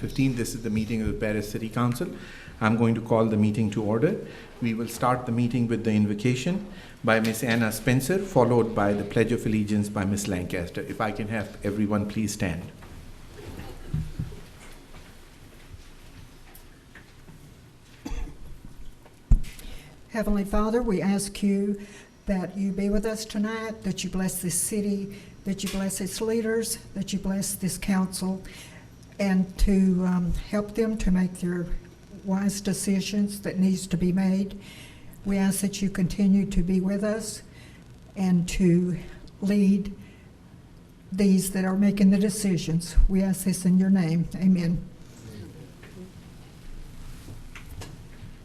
2015. This is the meeting of the Paris City Council. I'm going to call the meeting to order. We will start the meeting with the invocation by Ms. Anna Spencer, followed by the Pledge of Allegiance by Ms. Lancaster. If I can have everyone please stand. Heavenly Father, we ask you that you be with us tonight, that you bless this city, that you bless its leaders, that you bless this council, and to help them to make their wise decisions that needs to be made. We ask that you continue to be with us and to lead these that are making the decisions. We ask this in your name. Amen.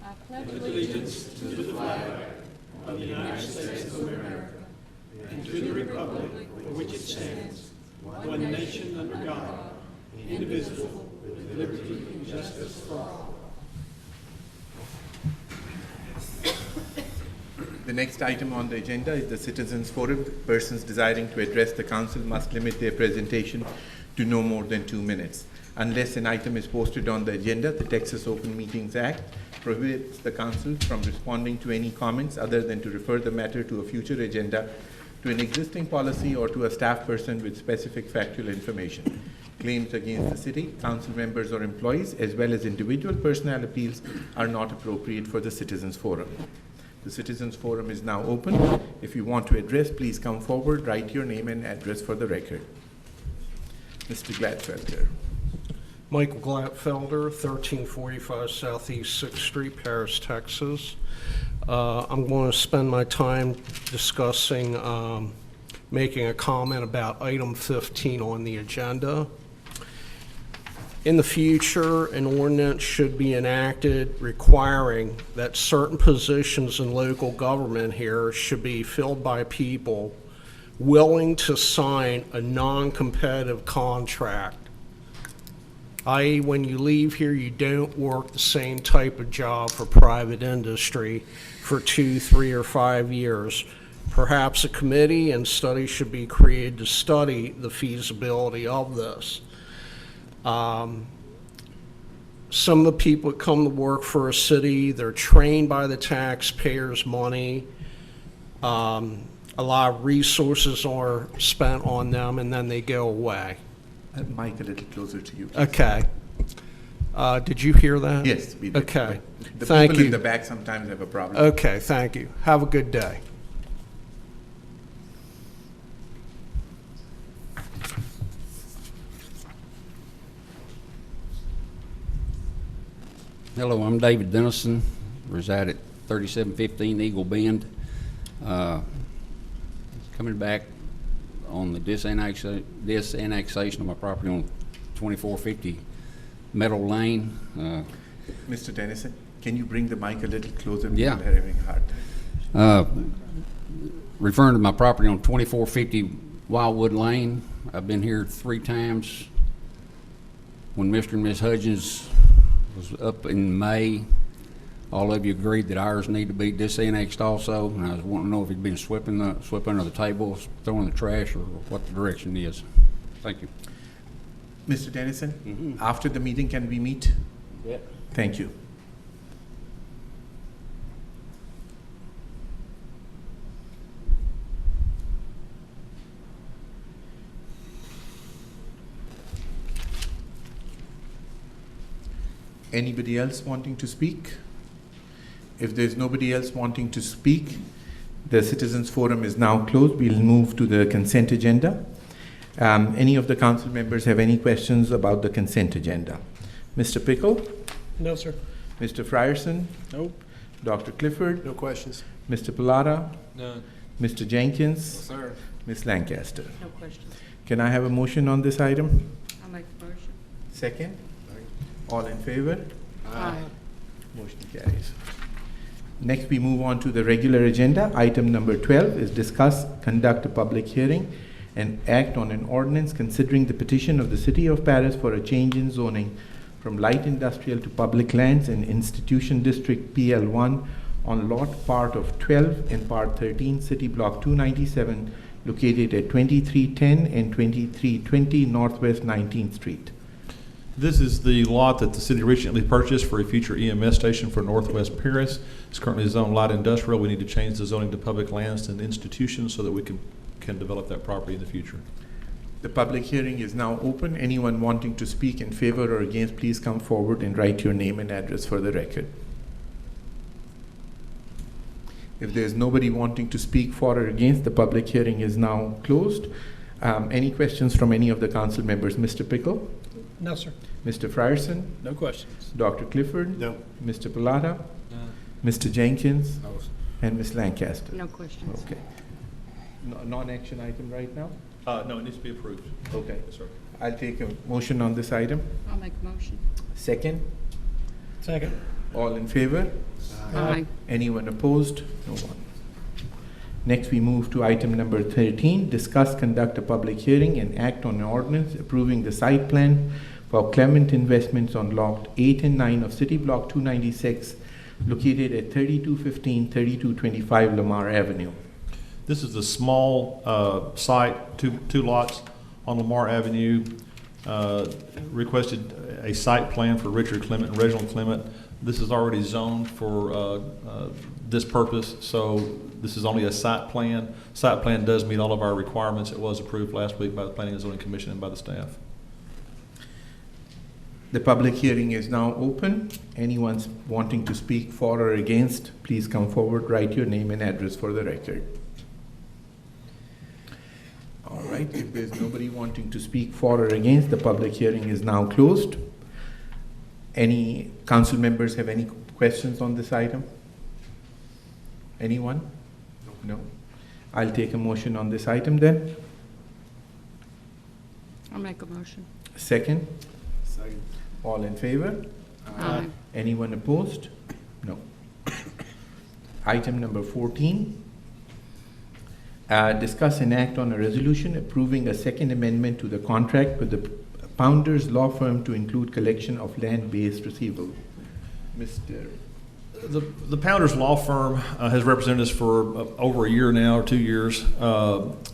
I pledge allegiance to the flag of the United States of America and to the republic for which it stands, one nation under God, indivisible, with liberty and justice for all. The next item on the agenda is the Citizens Forum. Persons desiring to address the council must limit their presentation to no more than 2 minutes. Unless an item is posted on the agenda, the Texas Open Meetings Act prohibits the council from responding to any comments other than to refer the matter to a future agenda, to an existing policy, or to a staff person with specific factual information. Claims against the city, council members, or employees, as well as individual personnel appeals, are not appropriate for the Citizens Forum. The Citizens Forum is now open. If you want to address, please come forward, write your name and address for the record. Mr. Gladfelder. Michael Gladfelder, 1345 Southeast 6th Street, Paris, Texas. I'm going to spend my time discussing, making a comment about item 15 on the agenda. In the future, an ordinance should be enacted requiring that certain positions in local government here should be filled by people willing to sign a non-competitive contract. I.e., when you leave here, you don't work the same type of job for private industry for 2, 3, or 5 years. Perhaps a committee and study should be created to study the feasibility of this. Some of the people that come to work for a city, they're trained by the taxpayers' money. A lot of resources are spent on them, and then they go away. Mike, a little closer to you, please. Okay. Did you hear that? Yes, we did. Okay. The Thank people you. in the back sometimes have a problem. Okay, thank you. Have a good day. Hello, I'm David Dennison, reside at 3715 Eagle Bend. Coming back on the disannexation of my property on 2450 Meadow Lane. Mr. Dennison, can you bring the mic a little closer? Yeah. We're having a hard time. Referring to my property on 2450 Wildwood Lane, I've been here 3 times. When Mr. and Ms. Hudgens was up in May, all of you agreed that ours need to be disannexed also, and I was wanting to know if it'd been swept under the table, thrown in the trash, or what the direction is. Thank you. Mr. Dennison, after the meeting, can we meet? Yeah. Thank you. Anybody else wanting to speak? If there's nobody else wanting to speak, the Citizens Forum is now closed. We'll move to the consent agenda. Any of the council members have any questions about the consent agenda? Mr. Pickle? No, sir. Mr. Frierson? Nope. Dr. Clifford? No questions. Mr. Pilata? None. Mr. Jenkins? Sir. Ms. Lancaster? No questions. Can I have a motion on this item? I'll make the motion. Second? All in favor? Aye. Motion carries. Next, we move on to the regular agenda. Item number 12 is discuss, conduct a public hearing, and act on an ordinance considering the petition of the City of Paris for a change in zoning from light industrial to public lands in Institution District PL1 on lot part of 12 and part 13, City Block 297, located at 2310 and 2320 Northwest 19th Street. This is the lot that the city recently purchased for a future EMS station for Northwest Paris. It's currently zoned light industrial. We need to change the zoning to public lands and institutions so that we can develop that property in the future. The public hearing is now open. Anyone wanting to speak in favor or against, please come forward and write your name and address for the record. If there's nobody wanting to speak for or against, the public hearing is now closed. Any questions from any of the council members? Mr. Pickle? No, sir. Mr. Frierson? No questions. Dr. Clifford? No. Mr. Pilata? Mr. Jenkins? And Ms. Lancaster? No questions. Okay. Non-action item right now? No, it needs to be approved. Okay. Yes, sir. I'll take a motion on this item. I'll make a motion. Second? Second. All in favor? Aye. Anyone opposed? No one. Next, we move to item number 13, discuss, conduct a public hearing and act on an ordinance approving the site plan for Clement Investments on Lot 8 and 9 of City Block 296, located at 3215, 3225 Lamar Avenue. This is a small site, two lots on Lamar Avenue. Requested a site plan for Richard Clement and Reginald Clement. This is already zoned for this purpose, so this is only a site plan. Site plan does meet all of our requirements. It was approved last week by the Planning and Zoning Commission and by the staff. The public hearing is now open. Anyone wanting to speak for or against, please come forward, write your name and address for the record. All right, if there's nobody wanting to speak for or against, the public hearing is now closed. Any council members have any questions on this item? Anyone? No. I'll take a motion on this item then. I'll make a motion. Second? Second. All in favor? Aye. Anyone opposed? No. Item number 14. Discuss and act on a resolution approving a second amendment to the contract with the Pounders Law Firm to include collection of land-based receivable. Mr. The Pounders Law Firm has represented us for over a year now, or 2 years.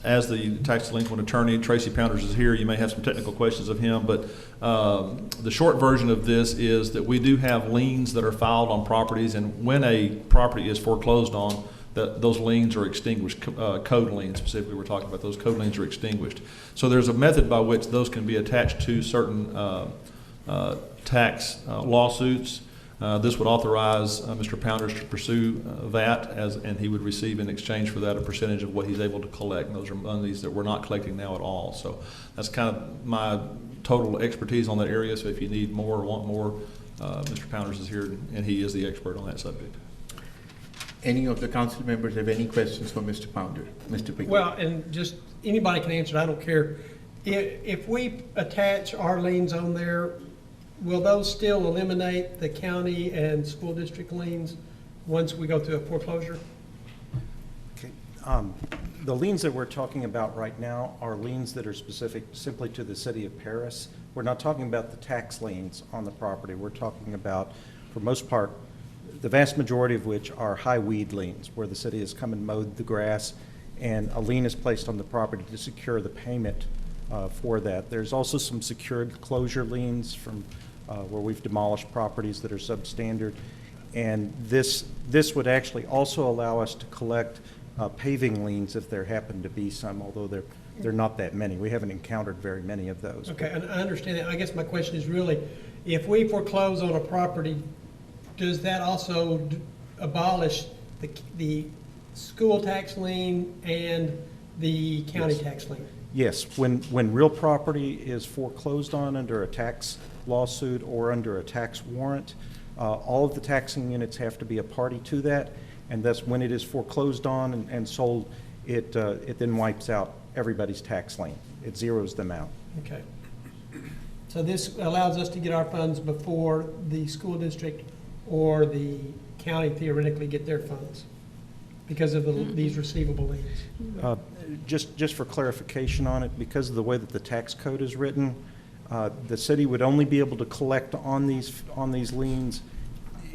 As the tax delinquent attorney, Tracy Pounders is here. You may have some technical questions of him, but the short version of this is that we do have liens that are filed on properties, and when a property is foreclosed on, those liens are extinguished. Code liens specifically, we're talking about, those code liens are extinguished. So there's a method by which those can be attached to certain tax lawsuits. This would authorize Mr. Pounders to pursue that, and he would receive in exchange for that a percentage of what he's able to collect. And those are monies that we're not collecting now at all. So that's kind of my total expertise on that area. So if you need more or want more, Mr. Pounders is here, and he is the expert on that subject. Any of the council members have any questions for Mr. Pounder? Mr. Pickett? Well, and just, anybody can answer it, I don't care. If we attach our liens on there, will those still eliminate the county and school district liens once we go through a foreclosure? Okay. The liens that we're talking about right now are liens that are specific simply to the city of Paris. We're not talking about the tax liens on the property. We're talking about, for most part, the vast majority of which are high weed liens, where the city has come and mowed the grass, and a lien is placed on the property to secure the payment for that. There's also some secured closure liens from where we've demolished properties that are substandard. And this would actually also allow us to collect paving liens if there happen to be some, although they're not that many. We haven't encountered very many of those. Okay, and I understand that. I guess my question is really, if we foreclose on a property, does that also abolish the school tax lien and the county tax lien? Yes, when real property is foreclosed on under a tax lawsuit or under a tax warrant, all of the taxing units have to be a party to that, and thus when it is foreclosed on and sold, it then wipes out everybody's tax lien. It zeroes them out. Okay. So this allows us to get our funds before the school district or the county theoretically get their funds because of these receivable liens. Just for clarification on it, because of the way that the tax code is written, the city would only be able to collect on these liens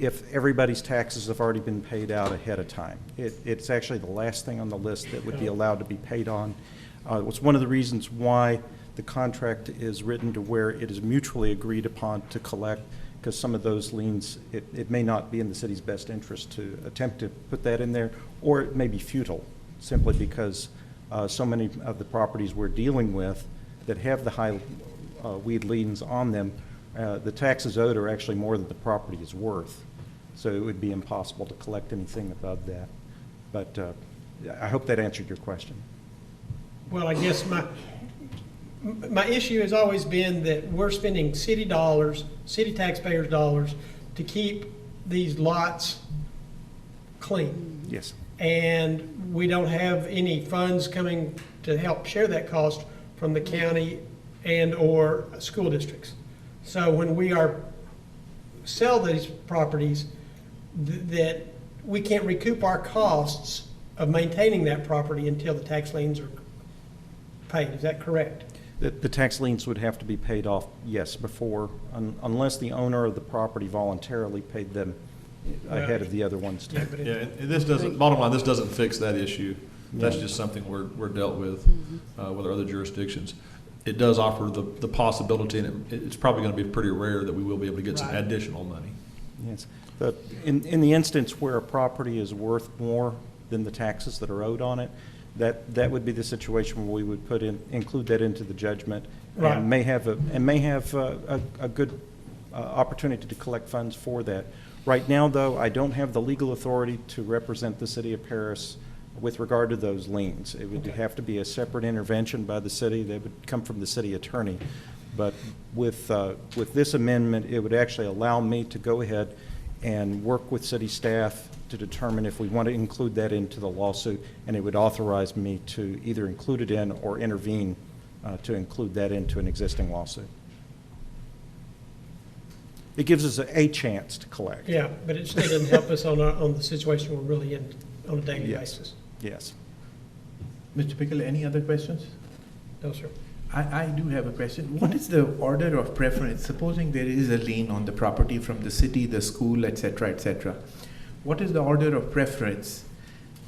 if everybody's taxes have already been paid out ahead of time. It's actually the last thing on the list that would be allowed to be paid on. It's one of the reasons why the contract is written to where it is mutually agreed upon to collect, because some of those liens, it may not be in the city's best interest to attempt to put that in there, or it may be futile, simply because so many of the properties we're dealing with that have the high weed liens on them, the taxes owed are actually more than the property is worth. So it would be impossible to collect anything above that. But I hope that answered your question. Well, I guess my issue has always been that we're spending city dollars, city taxpayers' dollars, to keep these lots clean. Yes. And we don't have any funds coming to help share that cost from the county and/or school districts. So when we sell these properties, that we can't recoup our costs of maintaining that property until the tax liens are paid. Is that correct? The tax liens would have to be paid off, yes, before, unless the owner of the property voluntarily paid them ahead of the other ones. Yeah, but Yeah, and this doesn't, bottom line, this doesn't fix that issue. That's just something we're dealt with our other jurisdictions. It does offer the possibility, and it's probably going to be pretty rare that we will be able to get some Right. additional money. Yes. But in the instance where a property is worth more than the taxes that are owed on it, that would be the situation where we would include that into the judgment. Right. And may have a good opportunity to collect funds for that. Right now, though, I don't have the legal authority to represent the city of Paris with regard to those liens. It would have to be a separate intervention by the city. That would come from the city attorney. But with this amendment, it would actually allow me to go ahead and work with city staff to determine if we want to include that into the lawsuit, and it would authorize me to either include it in or intervene to include that into an existing lawsuit. It gives us a chance to collect. Yeah, but it still doesn't help us on the situation we're really in on a daily Yes. basis. Yes. Mr. Pickle, any other questions? No, sir. I do have a question. What is the order of preference? Supposing there is a lien on the property from the city, the school, et cetera, what is the order of preference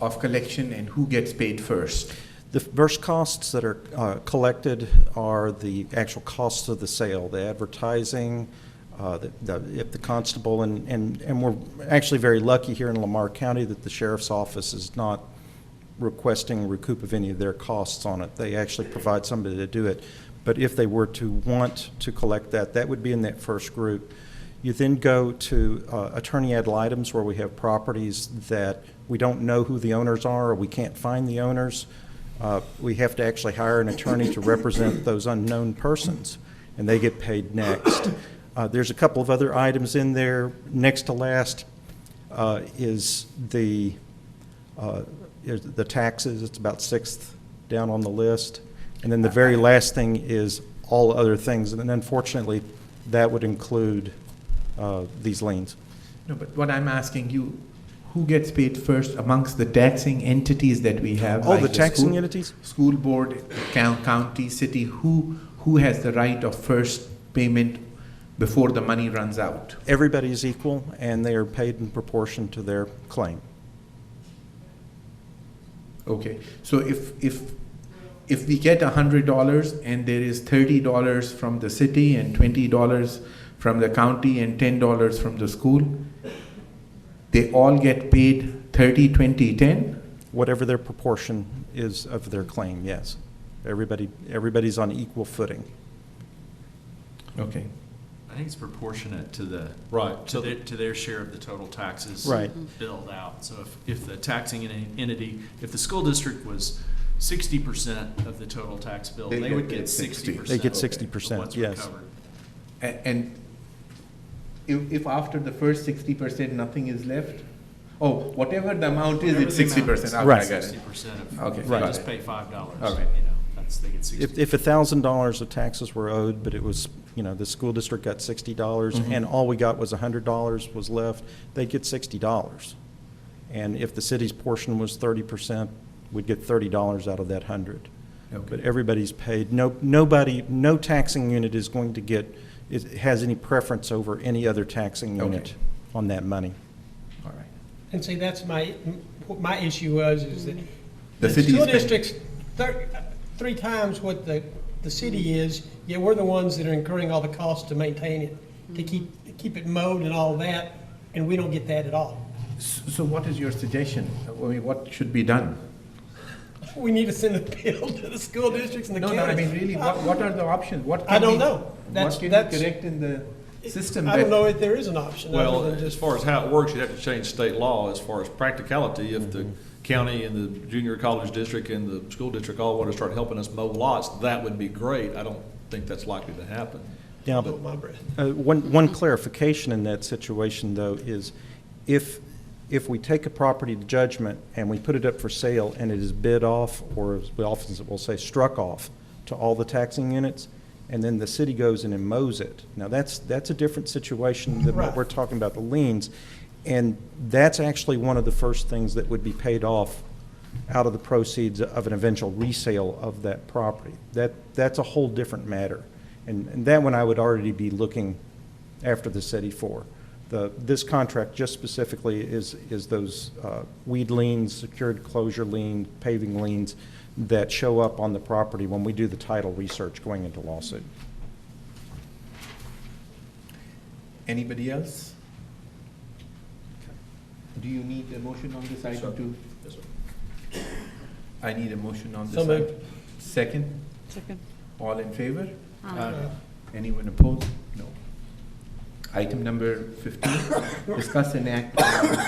of collection and who gets paid first? The first costs that are collected are the actual costs of the sale, the advertising, if the constable, and we're actually very lucky here in Lamar County that the sheriff's office is not requesting recoup of any of their costs on it. They actually provide somebody to do it. But if they were to want to collect that, that would be in that first group. You then go to attorney ad litem's, where we have properties that we don't know who the owners are or we can't find the owners. We have to actually hire an attorney to represent those unknown persons, and they get paid next. There's a couple of other items in there. Next to last is the taxes. It's about sixth down on the list. And then the very last thing is all other things. And then unfortunately, that would include these liens. No, but what I'm asking you, who gets paid first amongst the taxing entities that we have? Oh, like the taxing school- entities? School board, county, city, who has the right of first payment before the money runs out? Everybody is equal, and they are paid in proportion to their claim. Okay, so if we get $100 and there is $30 from the city and $20 from the county and $10 from the school, they all get paid 30, 20, 10? Whatever their proportion is of their claim, yes. Everybody's on equal footing. Okay. I think it's proportionate to the, Right. to their share of the total taxes. Right. Billed out. So if the taxing entity, if the school district was 60% of the total tax bill, They they would get get 60%. They get Okay. 60%, of what's yes. recovered. And if after the first 60% nothing is left? Oh, whatever the amount is, Whatever it's the amount 60%. is, Okay, Right. I got it. 60% of, Okay, if they got just it. pay $5, All right. you know, they get 60. If $1,000 of taxes were owed, but it was, the school district got $60, and all we got was $100 was left, they'd get $60. And if the city's portion was 30%, we'd get $30 out of that 100. But Okay. everybody's paid. No taxing unit is going to has any preference over any other taxing unit Okay. on that money. All right. And see, that's what my issue is that The city school is paying- district's 3 times what the the city is, yet we're the ones that are incurring all the costs to maintain it, to keep it mowed and all that, and we don't get that at all. So what is your suggestion? I mean, what should be done? We need to send a bill to the school districts and the No, counties. no, I mean, really, what are the options? What I can don't we- know. That's- What can that's- we correct in the system? I don't that- know if there is an option Well, other than as just. far as how it works, you'd have to change state law as far as practicality. If the county and the junior college district and the school district all want to start helping us mow lots, that would be great. I don't think that's likely to happen. Now, Hold my breath. one clarification in that situation, though, is if we take a property to judgment and we put it up for sale and it is bid off, or as we often will say, struck off to all the taxing units, and then the city goes in and mows it. Now, that's a different situation than what Right. we're talking about, the liens. And that's actually one of the first things that would be paid off out of the proceeds of an eventual resale of that property. That's a whole different matter. And that one I would already be looking after the city for. This contract just specifically is those weed liens, secured closure lien, paving liens that show up on the property when we do the title research going into lawsuit. Anybody else? Do you need a motion on this item too? Yes, sir. I need a motion on this So moved. item. Second, Second. all in favor? Aye. Anyone opposed? No. Item number 15, discuss an act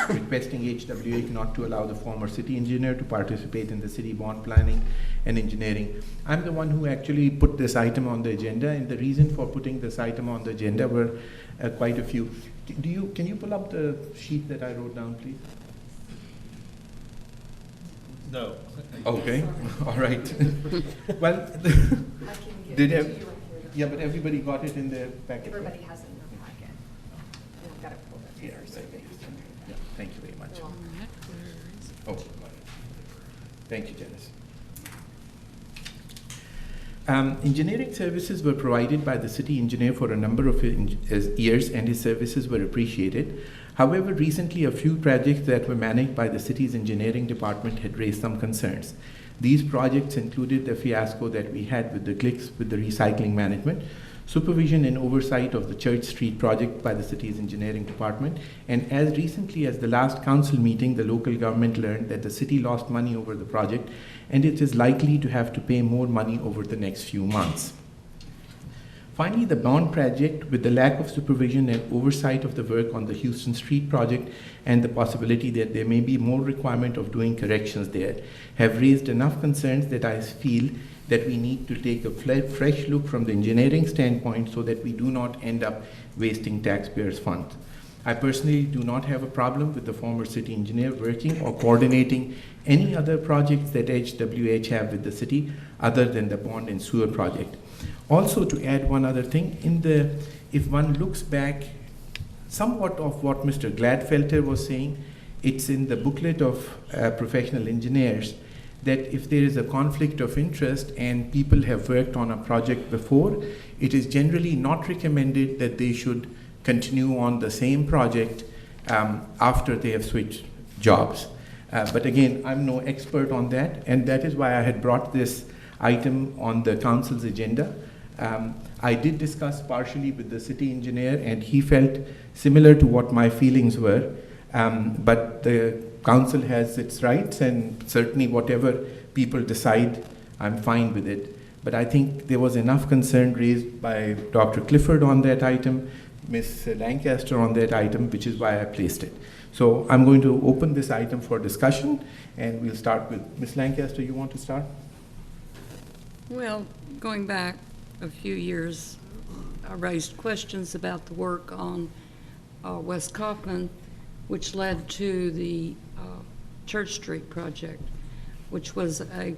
requesting HWA not to allow the former city engineer to participate in the city bond planning and engineering. I'm the one who actually put this item on the agenda, and the reason for putting this item on the agenda were quite a few. Can you pull up the sheet that I wrote down, please? No. Okay, all right. Well, did yeah, but everybody got it in their packet. Everybody has it in their packet. And I've got it pulled up here, so they can. Yeah, thank you very much. All right, where is it? Oh, got it. Thank you, Janice. Engineering services were provided by the city engineer for a number of years, and his services were appreciated. However, recently a few projects that were managed by the city's engineering department had raised some concerns. These projects included the fiasco that we had with the Glicks with the recycling management, supervision and oversight of the Church Street project by the city's engineering department, and as recently as the last council meeting, the local government learned that the city lost money over the project, and it is likely to have to pay more money over the next few months. Finally, the bond project, with the lack of supervision and oversight of the work on the Houston Street project and the possibility that there may be more requirement of doing corrections there, have raised enough concerns that I feel that we need to take a fresh look from the engineering standpoint so that we do not end up wasting taxpayers' funds. I personally do not have a problem with the former city engineer working or coordinating any other projects that HWH have with the city other than the bond and sewer project. Also, to add one other thing, if one looks back, somewhat of what Mr. Gladfelter was saying, it's in the booklet of professional engineers, that if there is a conflict of interest and people have worked on a project before, it is generally not recommended that they should continue on the same project after they have switched jobs. But again, I'm no expert on that, and that is why I had brought this item on the council's agenda. I did discuss partially with the city engineer, and he felt similar to what my feelings were, but the council has its rights, and certainly whatever people decide, I'm fine with it. But I think there was enough concern raised by Dr. Clifford on that item, Ms. Lancaster on that item, which is why I placed it. So I'm going to open this item for discussion, and we'll start with Ms. Lancaster. You want to start? Well, going back a few years, I raised questions about the work on West Kaufman, which led to the Church Street project, which was a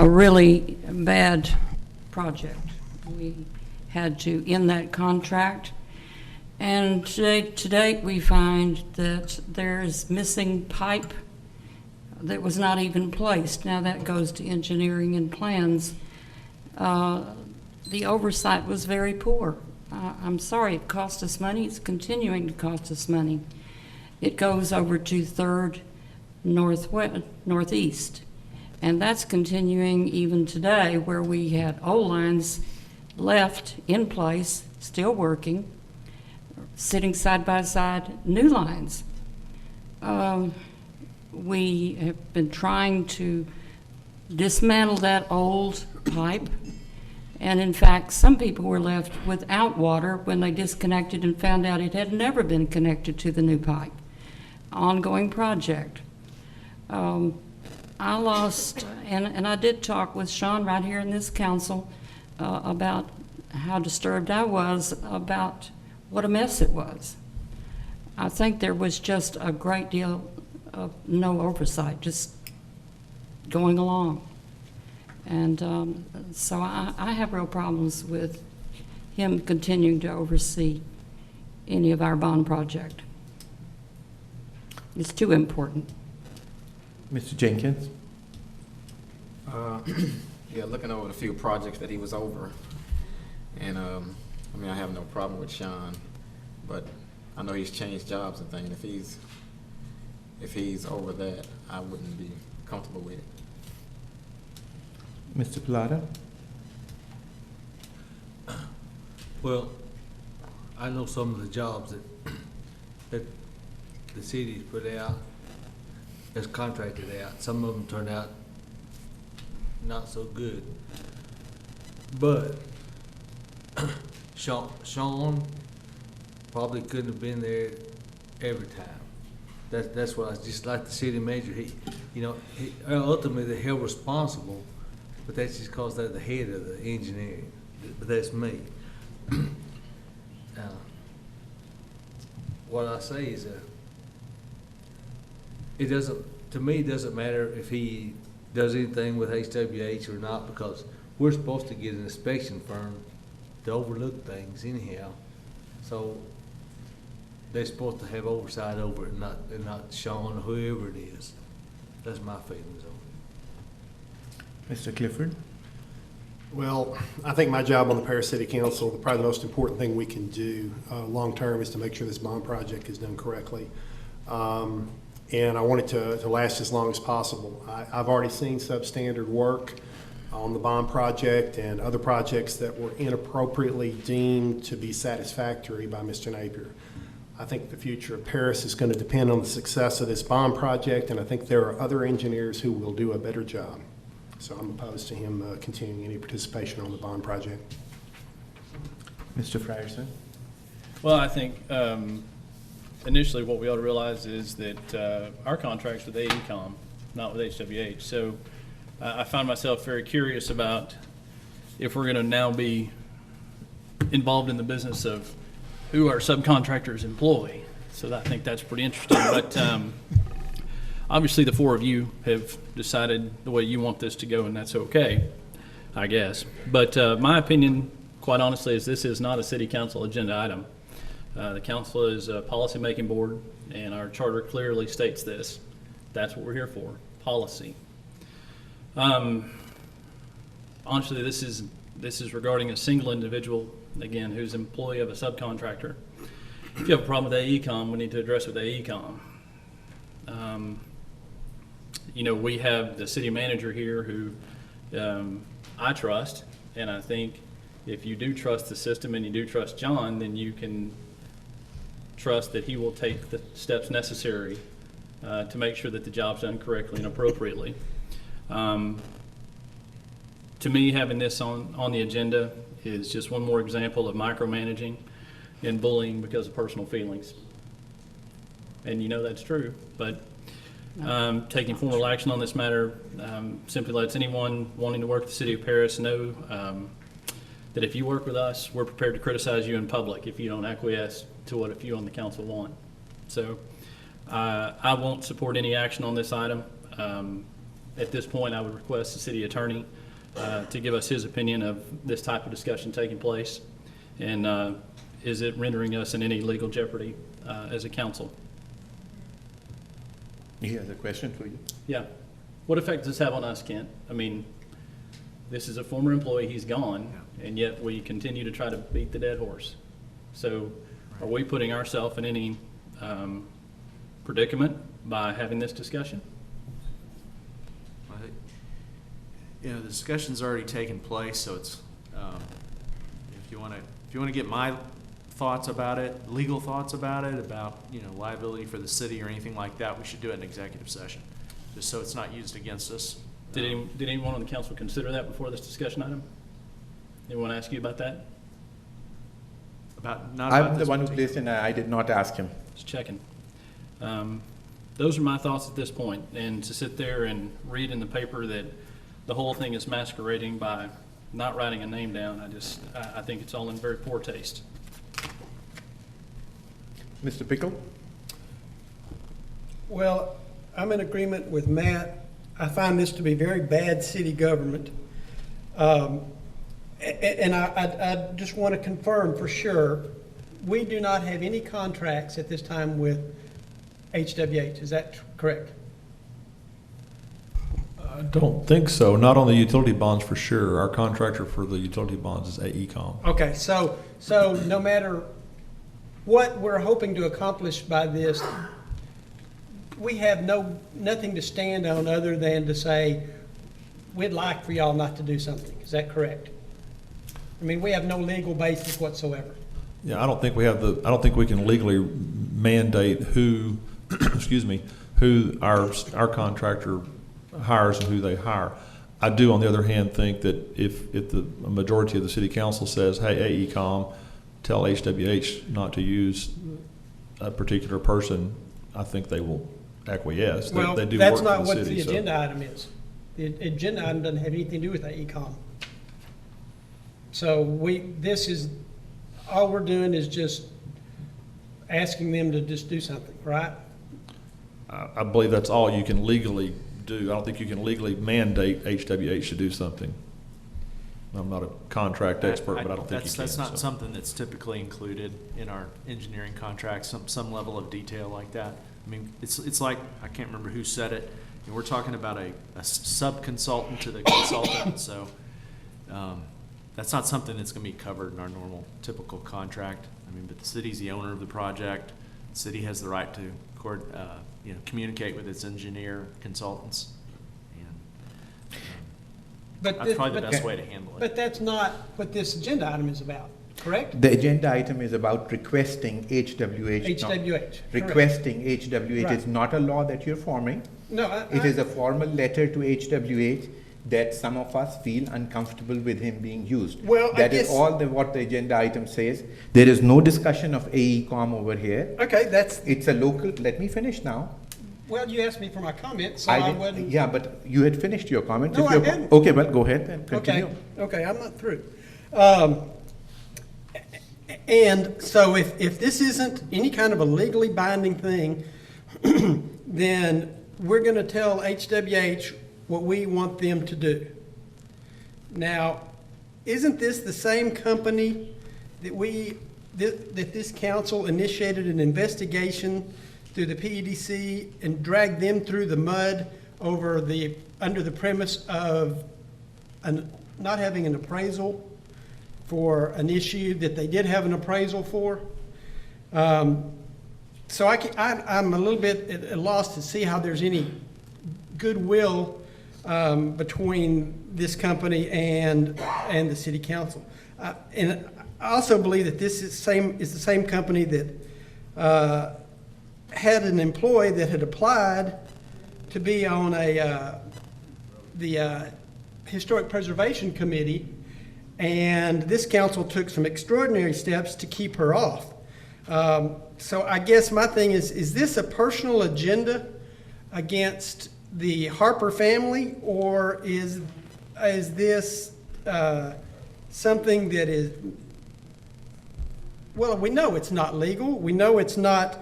really bad project. We had to end that contract, and to date we find that there is missing pipe that was not even placed. Now that goes to engineering and plans. The oversight was very poor. I'm sorry, it cost us money. It's continuing to cost us money. It goes over to 3rd Northeast, And that's continuing even today, where we had old lines left in place, still working, sitting side by side, new lines. We have been trying to dismantle that old pipe, and in fact, some people were left without water when they disconnected and found out it had never been connected to the new pipe. Ongoing project. I lost, and I did talk with Sean right here in this council about how disturbed I was about what a mess it was. I think there was just a great deal of no oversight, just going along. And so I have real problems with him continuing to oversee any of our bond project. It's too important. Mr. Jenkins? Yeah, looking over the few projects that he was over, and I mean, I have no problem with Sean, but I know he's changed jobs and things. If he's over that, I wouldn't be comfortable with it. Mr. Plata? Well, I know some of the jobs that the city's put out, has contracted out. Some of them turned out not so good. But Sean probably couldn't have been there every time. That's what I just like the city manager. He ultimately they're held responsible, but that's just because they're the head of the engineering. But that's me. What I say is it doesn't matter if he does anything with HWH or not, because we're supposed to get an inspection firm to overlook things anyhow. So they're supposed to have oversight over it, and not Sean or whoever it is. That's my feelings on it. Mr. Clifford? Well, I think my job on the Paris City Council, probably the most important thing we can do long-term is to make sure this bond project is done correctly. And I want it to last as long as possible. I've already seen substandard work on the bond project and other projects that were inappropriately deemed to be satisfactory by Mr. Napier. I think the future of Paris is going to depend on the success of this bond project, and I think there are other engineers who will do a better job. So I'm opposed to him continuing any participation on the bond project. Mr. Frierson? Well, I think initially what we ought to realize is that our contract's with AECom, not with HWH. So I find myself very curious about if we're going to now be involved in the business of who our subcontractors employ. So I think that's pretty interesting. But obviously the four of you have decided the way you want this to go, and that's okay, I guess. But my opinion, quite honestly, is this is not a city council agenda item. The council is a policy-making board, and our charter clearly states this. That's what we're here for, policy. Honestly, this is regarding a single individual, again, who's employee of a subcontractor. If you have a problem with AECom, we need to address it with AECom. We have the city manager here who I trust, and I think if you do trust the system and you do trust John, then you can trust that he will take the steps necessary to make sure that the job's done correctly and appropriately. To me, having this on the agenda is just one more example of micromanaging and bullying because of personal feelings. And you know that's true, but taking formal action on this matter simply lets anyone wanting to work at the City of Paris know that if you work with us, we're prepared to criticize you in public if you don't acquiesce to what a few on the council want. So I won't support any action on this item. At this point, I would request the city attorney to give us his opinion of this type of discussion taking place, and is it rendering us in any legal jeopardy as a council? He has a question for you. Yeah. What effect does this have on us, Kent? I mean, this is a former employee, he's gone, and yet we continue to try to beat the dead horse. So are we putting ourselves in any predicament by having this discussion? the discussion's already taken place, so it's, if you want to get my thoughts about it, legal thoughts about it, about, liability for the city or anything like that, we should do it in executive session, just so it's not used against us. Did anyone on the council consider that before this discussion item? Anyone ask you about that? Not about I'm the this one who particular- placed in, I did not ask him. Just checking. Those are my thoughts at this point. And to sit there and read in the paper that the whole thing is masquerading by not writing a name down, I think it's all in very poor taste. Mr. Pickle? Well, I'm in agreement with Matt. I find this to be very bad city government. And I just want to confirm for sure, we do not have any contracts at this time with HWH. Is that correct? I don't think so. Not on the utility bonds for sure. Our contractor for the utility bonds is AECom. Okay, so no matter what we're hoping to accomplish by this, we have nothing to stand on other than to say, we'd like for y'all not to do something. Is that correct? I mean, we have no legal basis whatsoever. Yeah, I don't think we can legally mandate who, excuse me, who our contractor hires and who they hire. I do, on the other hand, think that if the majority of the city council says, hey, AECom, tell HWH not to use a particular person, I think they will acquiesce. Well, they do that's work for not what city, the so- agenda item is. The agenda item doesn't have anything to do with AECom. So this is, all we're doing is just asking them to just do something, right? I believe that's all you can legally do. I don't think you can legally mandate HWH to do something. I'm not a contract expert, but I don't think you can. That's not so. something that's typically included in our engineering contracts, some level of detail like that. I mean, it's like, I can't remember who said it, we're talking about a sub-consultant to the consultant, so that's not something that's going to be covered in our normal, typical contract. I mean, but the city's the owner of the project. The city has the right to communicate with its engineer consultants. And that's probably the best way to handle it. But that's not what this agenda item is about, correct? The agenda item is about requesting HWH. HWH. Requesting HWH. Right. It's not a law that you're forming. No, It is a formal letter to HWH that some of us feel uncomfortable with him being used. Well, I That is guess- all what the agenda item says. There is no discussion of AECom over here. Okay, It's a local, let me finish now. well, you asked me for my comment, so I did- wasn't. Yeah, but you had finished your comment. No, If I you're- hadn't. Okay, well, go ahead and continue. Okay, I'm not through. And so if this isn't any kind of a legally binding thing, then we're going to tell HWH what we want them to do. Now, isn't this the same company that this council initiated an investigation through the PEDC and dragged them through the mud under the premise of not having an appraisal for an issue that they did have an appraisal for? So I'm a little bit at a loss to see how there's any goodwill between this company and the city council. And I also believe that this is the same company that had an employee that had applied to be on the Historic Preservation Committee, and this council took some extraordinary steps to keep her off. So I guess my thing is this a personal agenda against the Harper family, or is this something that is, well, we know it's not legal, we know it's not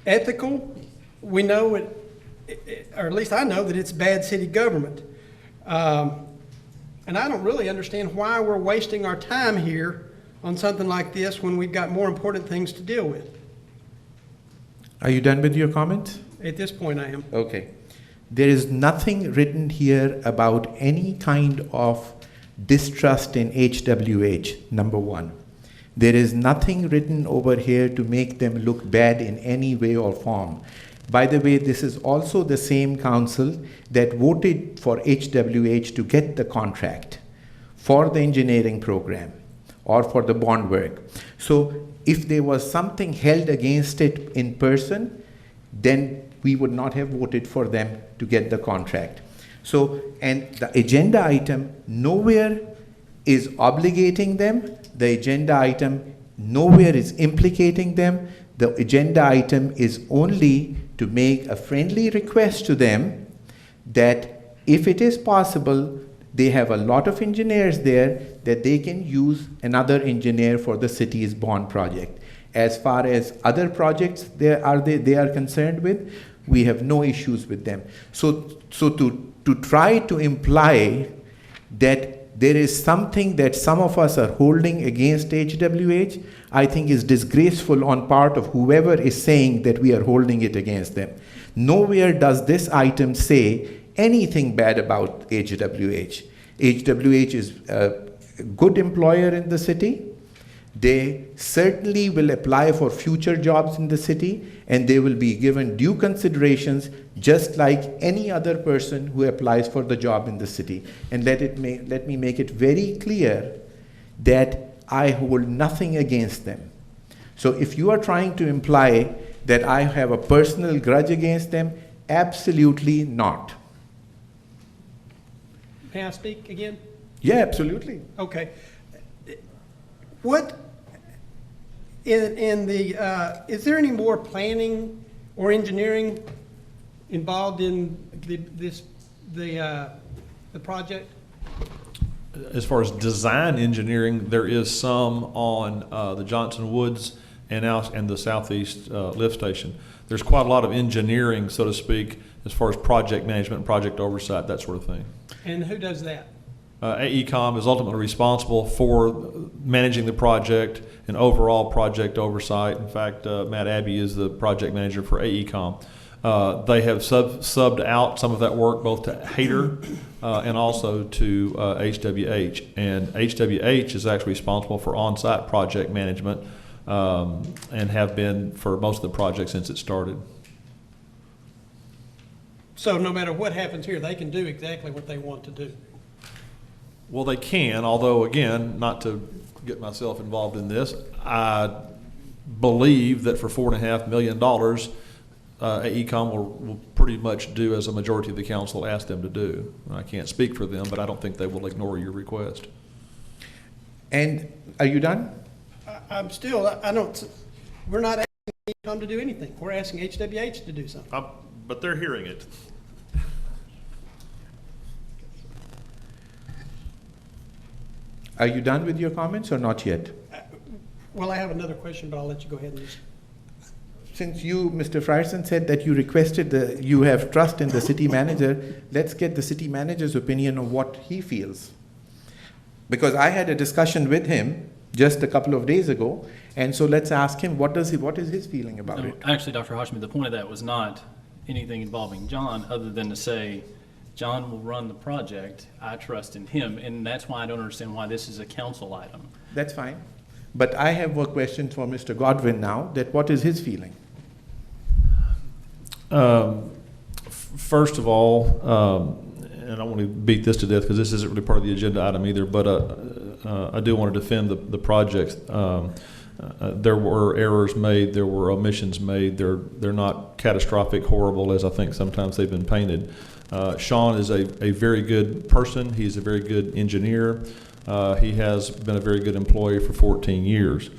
ethical, we know it, or at least I know that it's bad city government. And I don't really understand why we're wasting our time here on something like this when we've got more important things to deal with. Are you done with your comment? At this point, I am. Okay. There is nothing written here about any kind of distrust in HWH, number one. There is nothing written over here to make them look bad in any way or form. By the way, this is also the same council that voted for HWH to get the contract for the engineering program or for the bond work. So if there was something held against it in person, then we would not have voted for them to get the contract. So, and the agenda item nowhere is obligating them. The agenda item nowhere is implicating them. The agenda item is only to make a friendly request to them that if it is possible, they have a lot of engineers there, that they can use another engineer for the city's bond project. As far as other projects they are concerned with, we have no issues with them. So to try to imply that there is something that some of us are holding against HWH, I think is disgraceful on part of whoever is saying that we are holding it against them. Nowhere does this item say anything bad about HWH. HWH is a good employer in the city. They certainly will apply for future jobs in the city, and they will be given due considerations just like any other person who applies for the job in the city. And let me make it very clear that I hold nothing against them. So if you are trying to imply that I have a personal grudge against them, absolutely not. May I speak again? Yeah, absolutely. Okay. What, in the, is there any more planning or engineering involved in the project? As far as design engineering, there is some on the Johnson Woods and the Southeast lift station. There's quite a lot of engineering, so to speak, as far as project management, project oversight, that sort of thing. And who does that? AECOM is ultimately responsible for managing the project and overall project oversight. In fact, Matt Abbey is the project manager for AECOM. They have subbed out some of that work both to Hayter and also to HWH. And HWH is actually responsible for on-site project management and have been for most of the project since it started. So no matter what happens here, they can do exactly what they want to do. Well, they can, although, again, not to get myself involved in this, I believe that for $4.5 million, AECOM will pretty much do as a majority of the council asked them to do. I can't speak for them, but I don't think they will ignore your request. And are you done? I'm still, we're not asking AECOM to do anything. We're asking HWH to do something. But they're hearing it. Are you done with your comments or not yet? Well, I have another question, but I'll let you go ahead and just. Since you, Mr. Frierson, said that you requested you have trust in the city manager, let's get the city manager's opinion of what he feels. Because I had a discussion with him just a couple of days ago, and so let's ask him what is his feeling about No, it. actually, Dr. Hashmi, the point of that was not anything involving John, other than to say, John will run the project, I trust in him, and that's why I don't understand why this is a council item. That's fine. But I have a question for Mr. Godwin now, that what is his feeling? First of all, and I don't want to beat this to death because this isn't really part of the agenda item either, but I do want to defend the projects. There were errors made, there were omissions made. They're not catastrophic, horrible as I think sometimes they've been painted. Sean is a very good person. He's a very good engineer. He has been a very good employee for 14 years.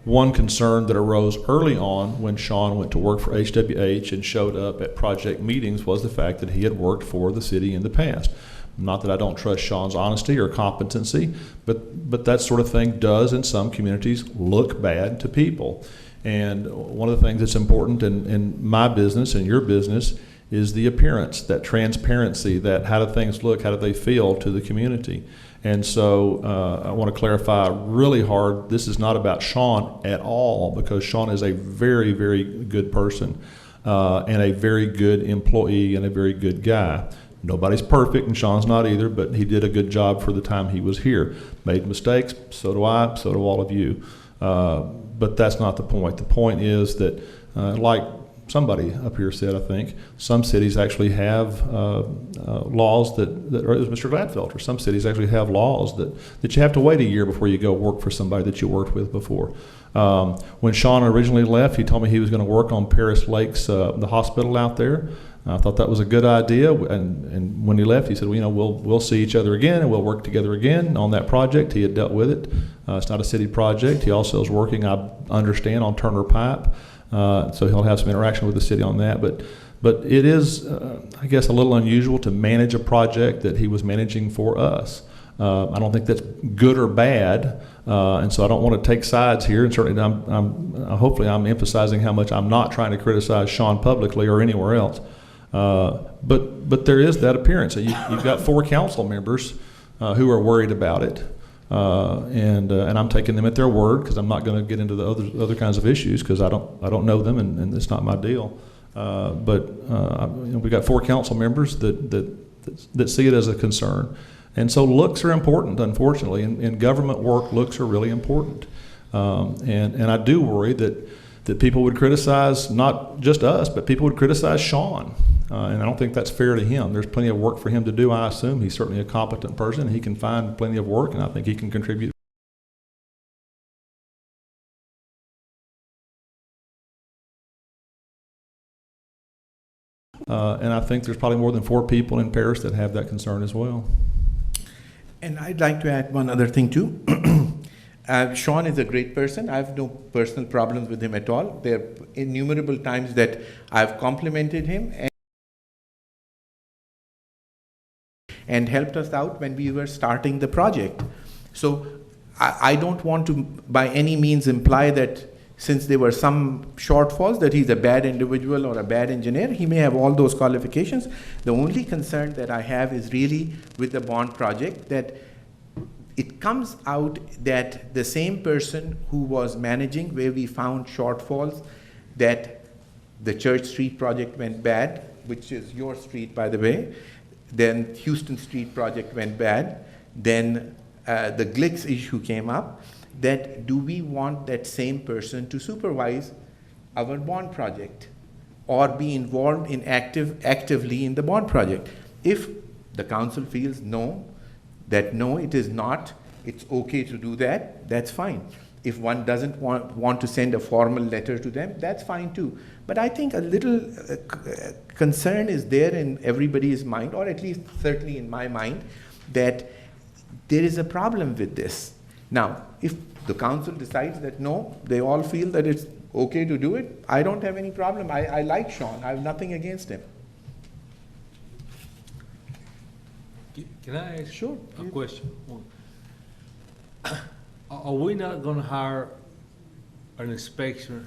One concern that arose early on when Sean went to work for HWH and showed up at project meetings was the fact that he had worked for the city in the past. Not that I don't trust Sean's honesty or competency, but that sort of thing does in some communities look bad to people. And one of the things that's important in my business and your business is the appearance, that transparency, that how do things look, how do they feel to the community. And so I want to clarify really hard, this is not about Sean at all, because Sean is a very, very good person and a very good employee and a very good guy. Nobody's perfect, and Sean's not either, but he did a good job for the time he was here. Made mistakes, so do I, so do all of you. But that's not the point. The point is that, like somebody up here said, I think, some cities actually have laws that or it was Mr. Gladfelter, some cities actually have laws that you have to wait a year before you go work for somebody that you worked with before. When Sean originally left, he told me he was going to work on Paris Lakes, the hospital out there. I thought that was a good idea, and when he left, he said, well, you know, we'll see each other again, and we'll work together again on that project. He had dealt with it. It's not a city project. He also is working, I understand, on Turner Pipe, so he'll have some interaction with the city on that. But it is, I guess, a little unusual to manage a project that he was managing for us. I don't think that's good or bad, and so I don't want to take sides here. And certainly, hopefully, I'm emphasizing how much I'm not trying to criticize Sean publicly or anywhere else. But there is that appearance. You've got 4 council members who are worried about it, and I'm taking them at their word because I'm not going to get into the other kinds of issues because I don't know them and it's not my deal. But we've got 4 council members that see it as a concern, and so looks are important. Unfortunately, in government work, looks are really important, and I do worry that people would criticize not just us, but people would criticize Sean. And I don't think that's fair to him. There's plenty of work for him to do, I assume. He's certainly a competent person. He can find plenty of work, and I think he can contribute. And I think there's probably more than 4 people in Paris that have that concern as well. And I'd like to add one other thing too. Sean is a great person. I have no personal problems with him at all. There are innumerable times that I've complimented him and helped us out when we were starting the project. So I don't want to by any means imply that since there were some shortfalls that he's a bad individual or a bad engineer. He may have all those qualifications. The only concern that I have is really with the bond project that it comes out that the same person who was managing where we found shortfalls, that the Church Street project went bad, which is your street, by the way, then Houston Street project went bad, then the Glicks issue came up, that do we want that same person to supervise our bond project or be involved in actively in the bond project? If the council feels no, it is not, it's okay to do that, that's fine. If one doesn't want to send a formal letter to them, that's fine too. But I think a little concern is there in everybody's mind, or at least certainly in my mind, that there is a problem with this. Now, if the council decides that no, they all feel that it's okay to do it, I don't have any problem. I like Sean, I have nothing against him. Can I ask Sure. a question? Are we not gonna hire an inspector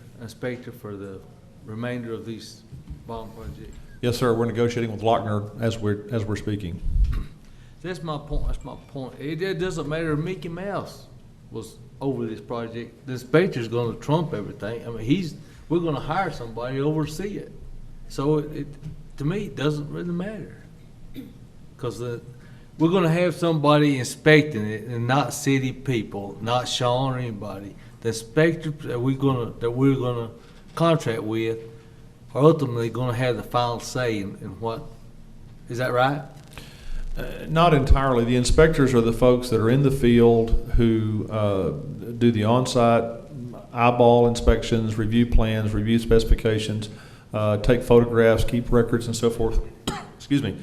for the remainder of these bond projects? Yes, sir. We're negotiating with Lochner as we're speaking. That's my point. It doesn't matter if Mickey Mouse was over this project. The inspector's gonna trump everything. I mean, we're gonna hire somebody to oversee it. So to me, it doesn't really matter. Because we're gonna have somebody inspecting it and not city people, not Sean or anybody. The inspector that we're gonna contract with are ultimately gonna have the final say in what, is that right? Not entirely. The inspectors are the folks that are in the field who do the on-site eyeball inspections, review plans, review specifications, take photographs, keep records, and so forth. Excuse me.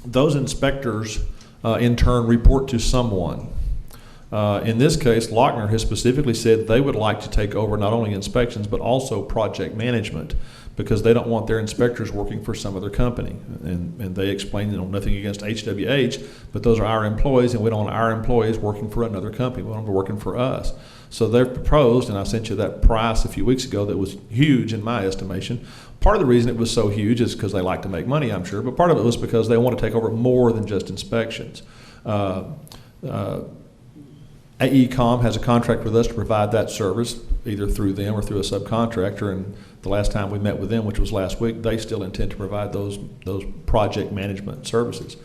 Those inspectors, in turn, report to someone. In this case, Lochner has specifically said they would like to take over not only inspections, but also project management, because they don't want their inspectors working for some other company. And they explain, nothing against HWH, but those are our employees, and we don't want our employees working for another company. We want them working for us. So they've proposed, and I sent you that price a few weeks ago that was huge in my estimation. Part of the reason it was so huge is because they like to make money, I'm sure, but part of it was because they want to take over more than just inspections. AECom has a contract with us to provide that service, either through them or through a subcontractor, and the last time we met with them, which was last week, they still intend to provide those project management services.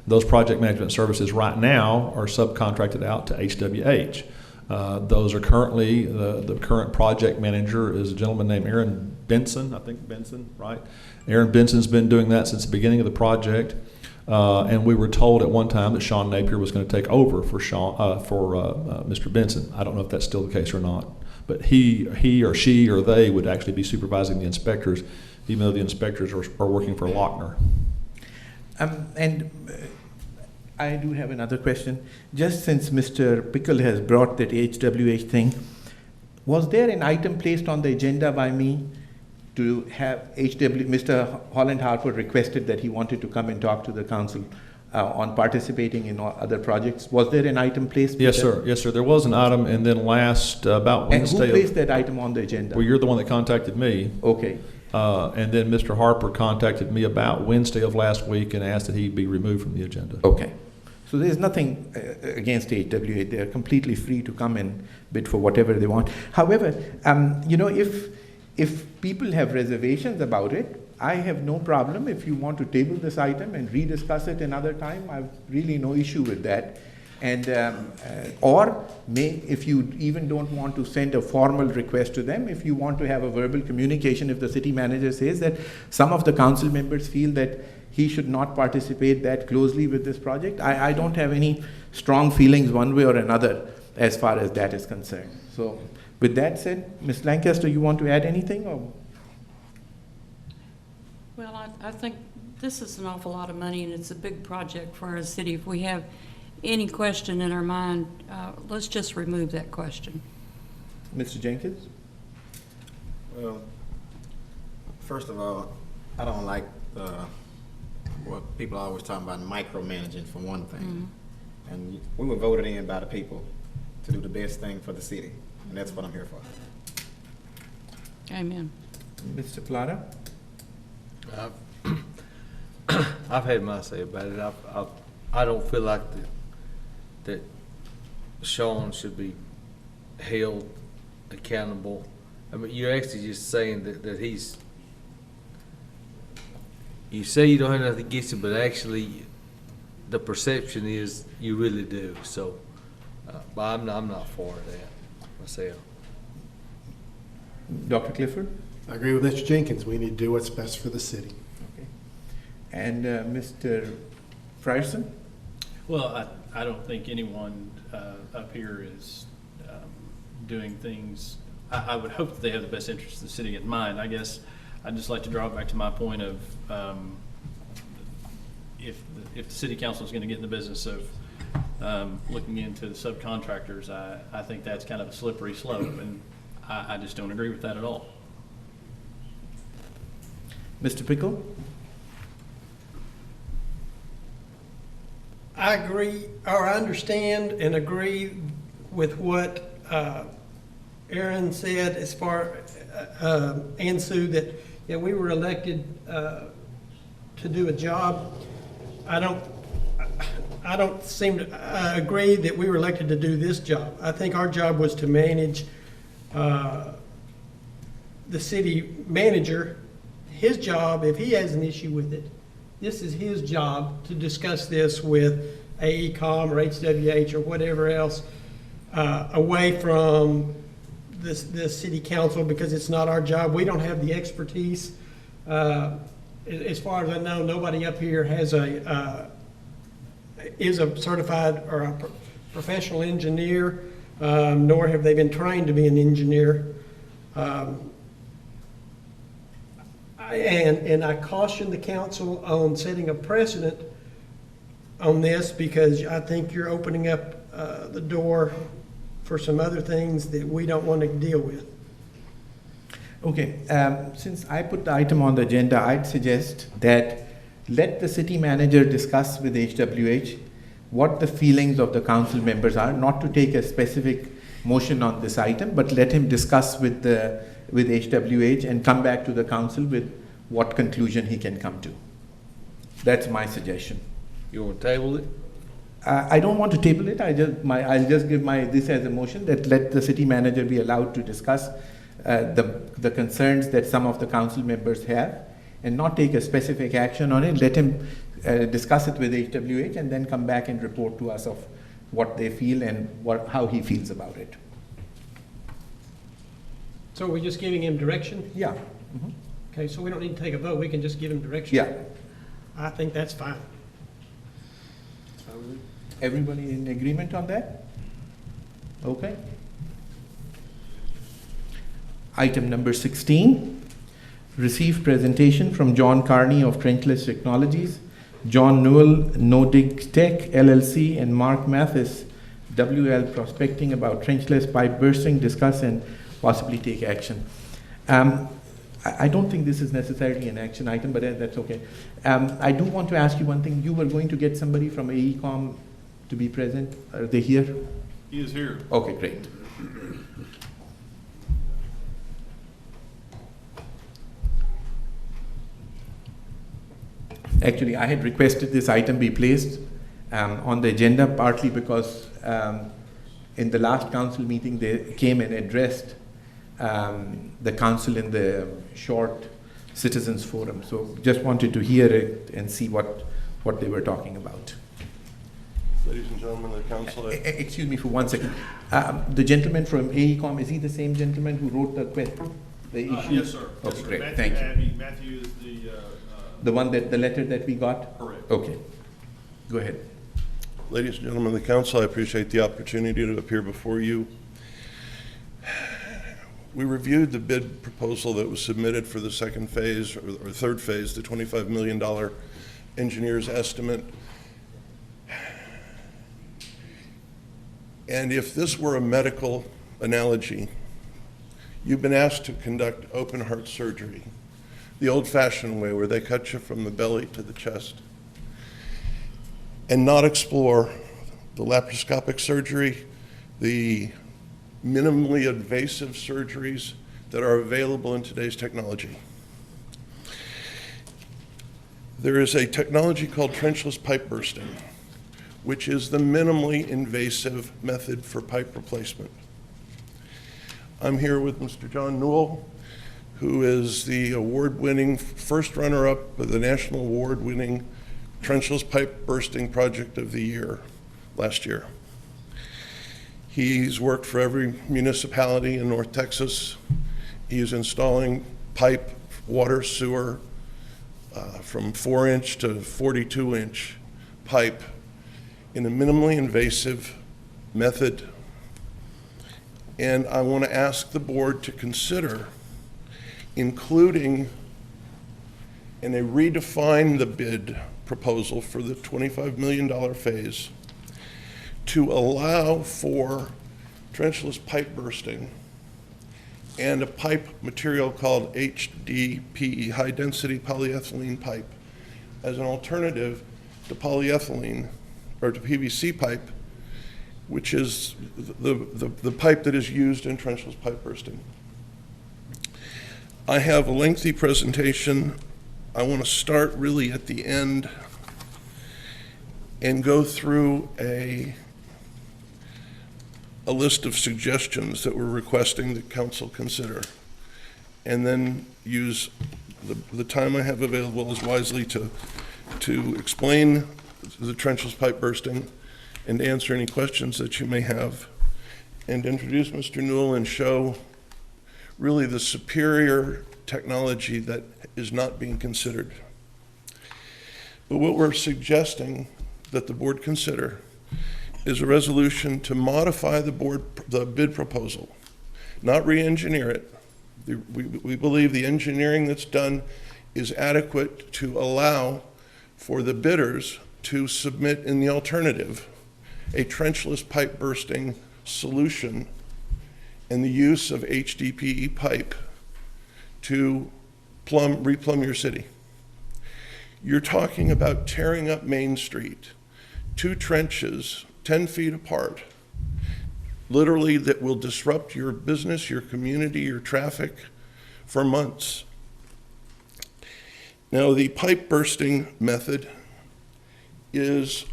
Those project management services right now are subcontracted out to HWH. Those are currently, the current project manager is a gentleman named Aaron Benson, I think Benson, right? Aaron Benson's been doing that since the beginning of the project. And we were told at one time that Sean Napier was going to take over for Mr. Benson. I don't know if that's still the case or not. But he or she or they would actually be supervising the inspectors, even though the inspectors are working for Lochner. I do have another question. Just since Mr. Pickle has brought that HWH thing, was there an item placed on the agenda by me to have Mr. Holland Harper requested that he wanted to come and talk to the council on participating in other projects? Was there an item placed? Yes, sir. Yes, sir. There was an item, and then last about And Wednesday. who placed that item on the agenda? Well, you're the one that contacted me. Okay. And then Mr. Harper contacted me about Wednesday of last week and asked that he be removed from the agenda. Okay. So there's nothing against HWA. They're completely free to come and bid for whatever they want. However, if people have reservations about it, I have no problem. If you want to table this item and rediscuss it another time, I've really no issue with that. And if you even don't want to send a formal request to them, if you want to have a verbal communication, if the city manager says that some of the council members feel that he should not participate that closely with this project, I don't have any strong feelings one way or another as far as that is concerned. So with that said, Ms. Lancaster, you want to add anything? Or? Well, I think this is an awful lot of money, and it's a big project for our city. If we have any question in our mind, let's just remove that question. Mr. Jenkins? Well, first of all, I don't like what people are always talking about micromanaging for one thing. Mm-hmm. And we were voted in by the people to do the best thing for the city, and that's what I'm here for. Amen. Mr. Plata? I've had my say about it. I don't feel like that Sean should be held accountable. I mean, you're actually just saying that he's, you say you don't have nothing against him, but actually the perception is you really do. So, but I'm not for that myself. Dr. Clifford? I agree with Mr. Jenkins. We need to do what's best for the city. Okay. And Mr. Frierson? Well, I don't think anyone up here is doing things. I would hope that they have the best interest of the city in mind. I guess I'd just like to draw it back to my point of if the city council is going to get in the business of looking into the subcontractors, I think that's kind of a slippery slope, and I just don't agree with that at all. Mr. Pickle? I agree, or I understand and agree with what Aaron said as far, and Sue, that we were elected to do a job. I don't seem to agree that we were elected to do this job. I think our job was to manage the city manager. His job, if he has an issue with it, this is his job to discuss this with AECOM or HWH or whatever else away from the city council, because it's not our job. We don't have the expertise. As far as I know, nobody up here has is a certified or a professional engineer, nor have they been trained to be an engineer. And I caution the council on setting a precedent on this, because I think you're opening up the door for some other things that we don't want to deal with. Okay, since I put the item on the agenda, I'd suggest that let the city manager discuss with HWH what the feelings of the council members are, not to take a specific motion on this item, but let him discuss with HWH and come back to the council with what conclusion he can come to. That's my suggestion. You want to table it? I don't want to table it. I'll just give this as a motion, that let the city manager be allowed to discuss the concerns that some of the council members have, and not take a specific action on it. Let him discuss it with HWH and then come back and report to us of what they feel and how he feels about it. So we're just giving him direction? Yeah, Okay, so we don't need to take a vote, we can just give him direction? Yeah. I think that's fine. Everybody in agreement on that? Okay. Item number 16, receive presentation from John Carney of Trenchless Technologies, John Newell, Nodig Tech LLC, and Mark Mathis, WL Prospecting, about trenchless pipe bursting, discuss and possibly take action. I don't think this is necessarily an action item, but that's okay. I do want to ask you one thing. You were going to get somebody from AECom to be present. Are they here? He is here. Okay, great. Actually, I had requested this item be placed on the agenda partly because in the last council meeting, they came and addressed the council in the short citizens forum. So just wanted to hear it and see what they were talking about. Ladies and gentlemen of the council. Excuse me for 1 second. The gentleman from AECom, is he the same gentleman who wrote the issue? Yes, sir. Okay, Yes, sir. great. Matthew Thank you. Abbey. Matthew is The one the letter that we got? correct. Okay. Go ahead. Ladies and gentlemen of the council, I appreciate the opportunity to appear before you. We reviewed the bid proposal that was submitted for the second phase or third phase, the $25 million engineer's estimate. And if this were a medical analogy, you've been asked to conduct open heart surgery, the old-fashioned way where they cut you from the belly to the chest, and not explore the laparoscopic surgery, the minimally invasive surgeries that are available in today's technology. There is a technology called trenchless pipe bursting, which is the minimally invasive method for pipe replacement. I'm here with Mr. John Newell, who is the award-winning first runner-up of the national award-winning trenchless pipe bursting project of the year last year. He's worked for every municipality in North Texas. He is installing pipe, water, sewer, from 4-inch to 42-inch pipe in a minimally invasive method. And I want to ask the board to consider including in a redefine the bid proposal for the $25 million phase to allow for trenchless pipe bursting and a pipe material called HDPE, high density polyethylene pipe, as an alternative to polyethylene or to PVC pipe, which is the pipe that is used in trenchless pipe bursting. I have a lengthy presentation. I want to start really at the end and go through a list of suggestions that we're requesting that council consider, and then use the time I have available as wisely to explain the trenchless pipe bursting and answer any questions that you may have, and introduce Mr. Newell and show really the superior technology that is not being considered. But what we're suggesting that the board consider is a resolution to modify the bid proposal, not re-engineer it. We believe the engineering that's done is adequate to allow for the bidders to submit in the alternative a trenchless pipe bursting solution and the use of HDPE pipe to replumb your city. You're talking about tearing up Main Street, 2 trenches 10 feet apart, literally, that will disrupt your business, your community, your traffic for months. Now, the pipe bursting method is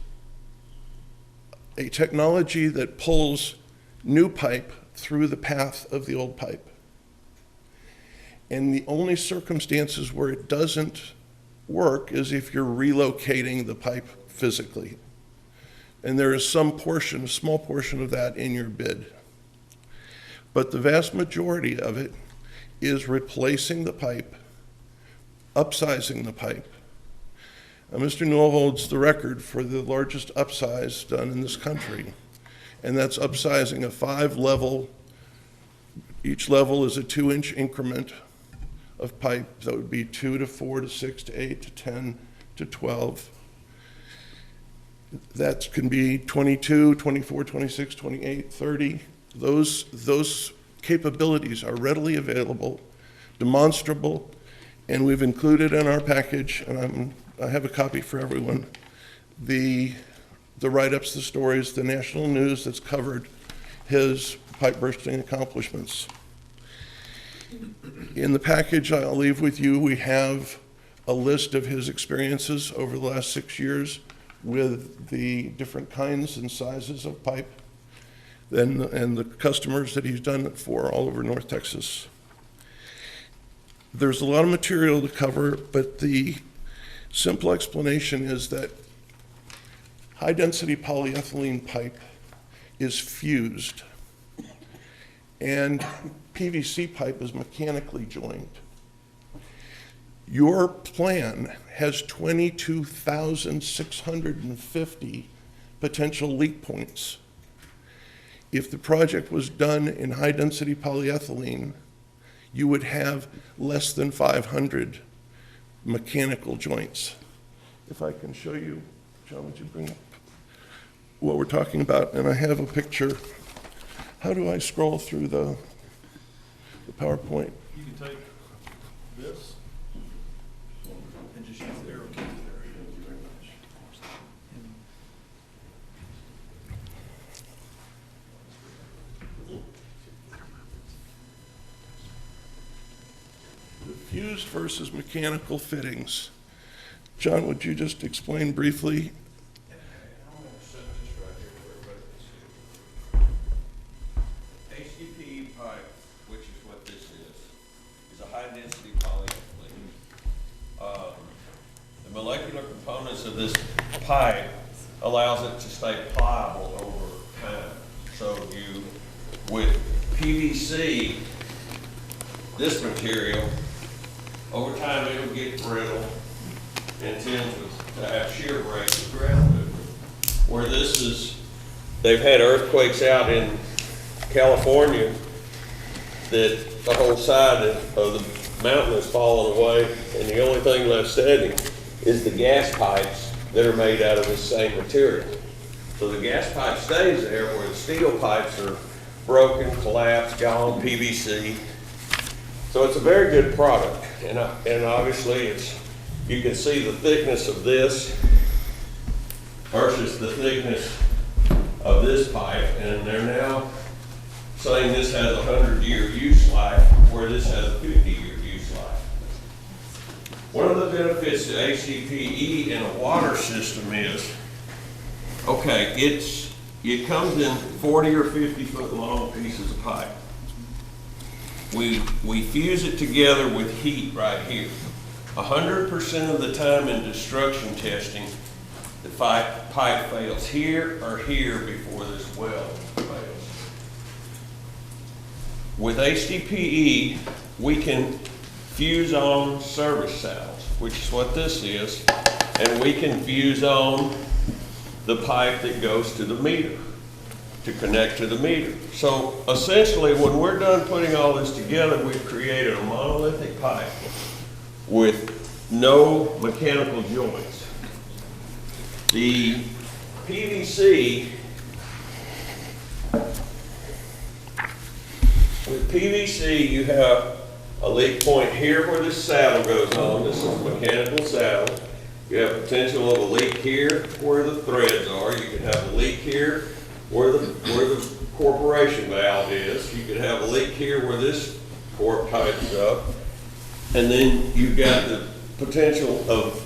a technology that pulls new pipe through the path of the old pipe. And the only circumstances where it doesn't work is if you're relocating the pipe physically. And there is some portion, a small portion of that in your bid. But the vast majority of it is replacing the pipe, upsizing the pipe. Mr. Newell holds the record for the largest upsize done in this country, and that's upsizing a 5-level. Each level is a 2-inch increment of pipe that would be 2 to 4 to 6 to 8 to 10 to 12. That can be 22, 24, 26, 28, 30. Those capabilities are readily available, demonstrable, and we've included in our package, and I have a copy for everyone, the write-ups, the stories, the national news that's covered his pipe bursting accomplishments. In the package I'll leave with you, we have a list of his experiences over the last 6 years with the different kinds and sizes of pipe and the customers that he's done it for all over North Texas. There's a lot of material to cover, but the simple explanation is that high-density polyethylene pipe is fused, and PVC pipe is mechanically joined. Your plan has 22,650 potential leak points. If the project was done in high-density polyethylene, you would have less than 500 mechanical joints. If I can show you, John, would you bring up what we're talking about? And I have a picture. How do I scroll through the PowerPoint? You can take this and just use the arrow keys there. Thank you very much. The fused versus mechanical fittings. John, would you just explain briefly? HDPE pipe, which is what this is a high-density polyethylene. The molecular components of this pipe allows it to stay pliable over time. So you, with PVC, this material, over time it'll get brittle and tend to have shear breaks with ground movement. Where this is, they've had earthquakes out in California that the whole side of the mountain has fallen away, and the only thing left standing is the gas pipes that are made out of this same material. So the gas pipe stays there, where the steel pipes are broken, collapsed, gone, PVC. So it's a very good product, and obviously you can see the thickness of this versus the thickness of this pipe, and they're now saying this has a 100-year use life, where this has a 50-year use life. One of the benefits to HDPE in a water system is, okay, it comes in 40 or 50 foot long pieces of pipe. We fuse it together with heat right here. 100% of the time in destruction testing, the pipe fails here or here before this weld fails. With HDPE, we can fuse on service saddles, which is what this is, and we can fuse on the pipe that goes to the meter, to connect to the meter. So essentially, when we're done putting all this together, we've created a monolithic pipe with no mechanical joints. The PVC, with PVC, you have a leak point here where this saddle goes on. This is a mechanical saddle. You have potential of a leak here where the threads are. You can have a leak here where the corporation valve is. You could have a leak here where this port tightens up. And then you've got the potential of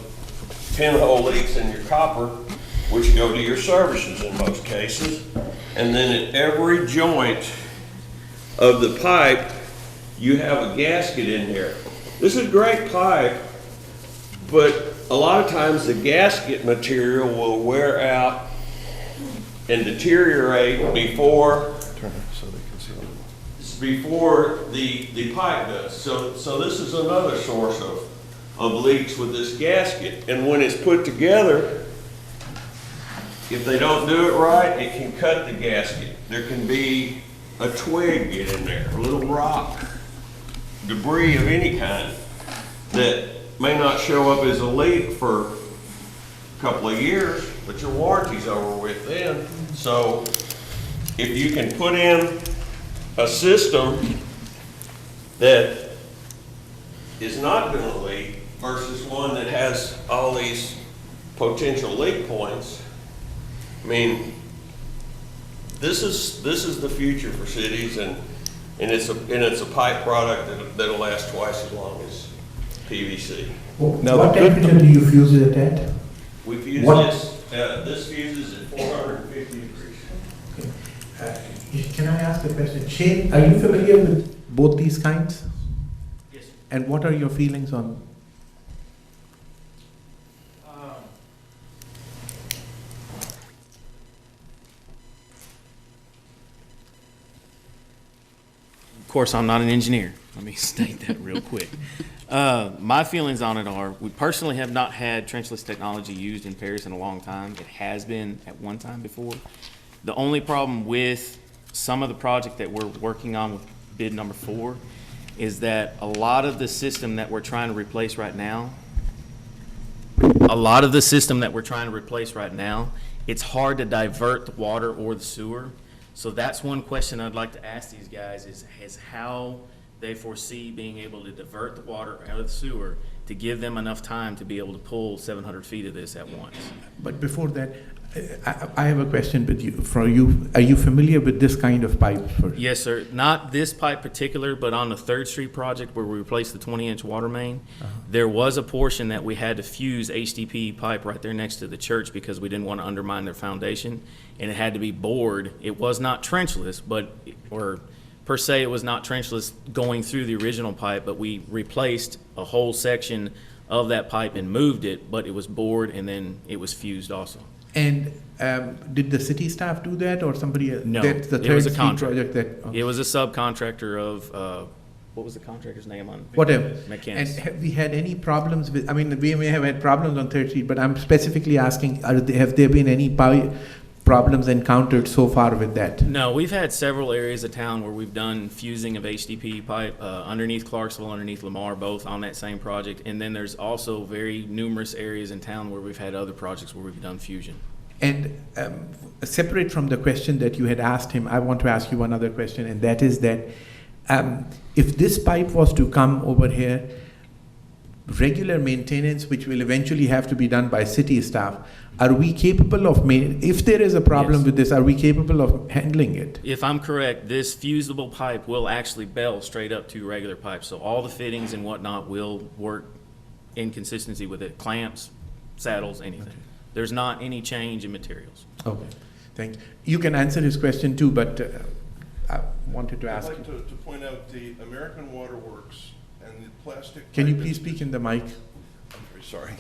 pinhole leaks in your copper, which go to your services in most cases. And then at every joint of the pipe, you have a gasket in there. This is great pipe, but a lot of times the gasket material will wear out and deteriorate before before the pipe does. So this is another source of leaks with this gasket. And when it's put together, if they don't do it right, it can cut the gasket. There can be a twig get in there, a little rock, debris of any kind that may not show up as a leak for a couple of years, but your warranty's over with then. So if you can put in a system that is not gonna leak versus one that has all these potential leak points, I mean, this is the future for cities, and it's a pipe product that'll last twice as long as PVC. Now, What temperature do you fuse it at? We fuse What- this fuses at 450 degrees. Can I ask a question? Shane, are you familiar with both these kinds? Yes, sir. And what are your feelings on? Of course, I'm not an engineer. Let me state that real quick. My feelings on it are, we personally have not had trenchless technology used in Paris in a long time. It has been at one time before. The only problem with some of the project that we're working on with bid number 4 is that a lot of the system that we're trying to replace right now, it's hard to divert the water or the sewer. So that's one question I'd like to ask these guys is how they foresee being able to divert the water out of the sewer to give them enough time to be able to pull 700 feet of this at once. But before that, I have a question with you. For you, are you familiar with this kind of pipe? Yes, sir. Not this pipe particular, but on the 3rd Street project where we replaced the 20-inch water main, there was a portion that we had to fuse HDPE pipe right there next to the church because we didn't want to undermine their foundation, and it had to be bored. It was not trenchless, or per se, it was not trenchless going through the original pipe, but we replaced a whole section of that pipe and moved it, but it was bored and then it was fused also. And did the city staff do that or somebody else? No, That's the it was a 3rd Street contractor. project that. It was a subcontractor of, what was the contractor's name on? Whatever. McKenna. And have we had any problems with, I mean, we may have had problems on 3rd Street, but I'm specifically asking, have there been any problems encountered so far with that? No, we've had several areas of town where we've done fusing of HDPE pipe underneath Clarksville, underneath Lamar, both on that same project. And then there's also very numerous areas in town where we've had other projects where we've done fusion. And separate from the question that you had asked him, I want to ask you one other question, and that is that if this pipe was to come over here, regular maintenance, which will eventually have to be done by city staff, are we capable of, if there is a problem with this, are we capable of handling it? If I'm correct, this fusible pipe will actually bell straight up to regular pipes. So all the fittings and whatnot will work in consistency with it. Clamps, saddles, anything. Okay. There's not any change in materials. Okay, thank you. You can answer his question too, but I wanted to ask. I'd like to point out the American Water Works and the Plastic. Can you Pipe please speak in the mic? I'm very sorry.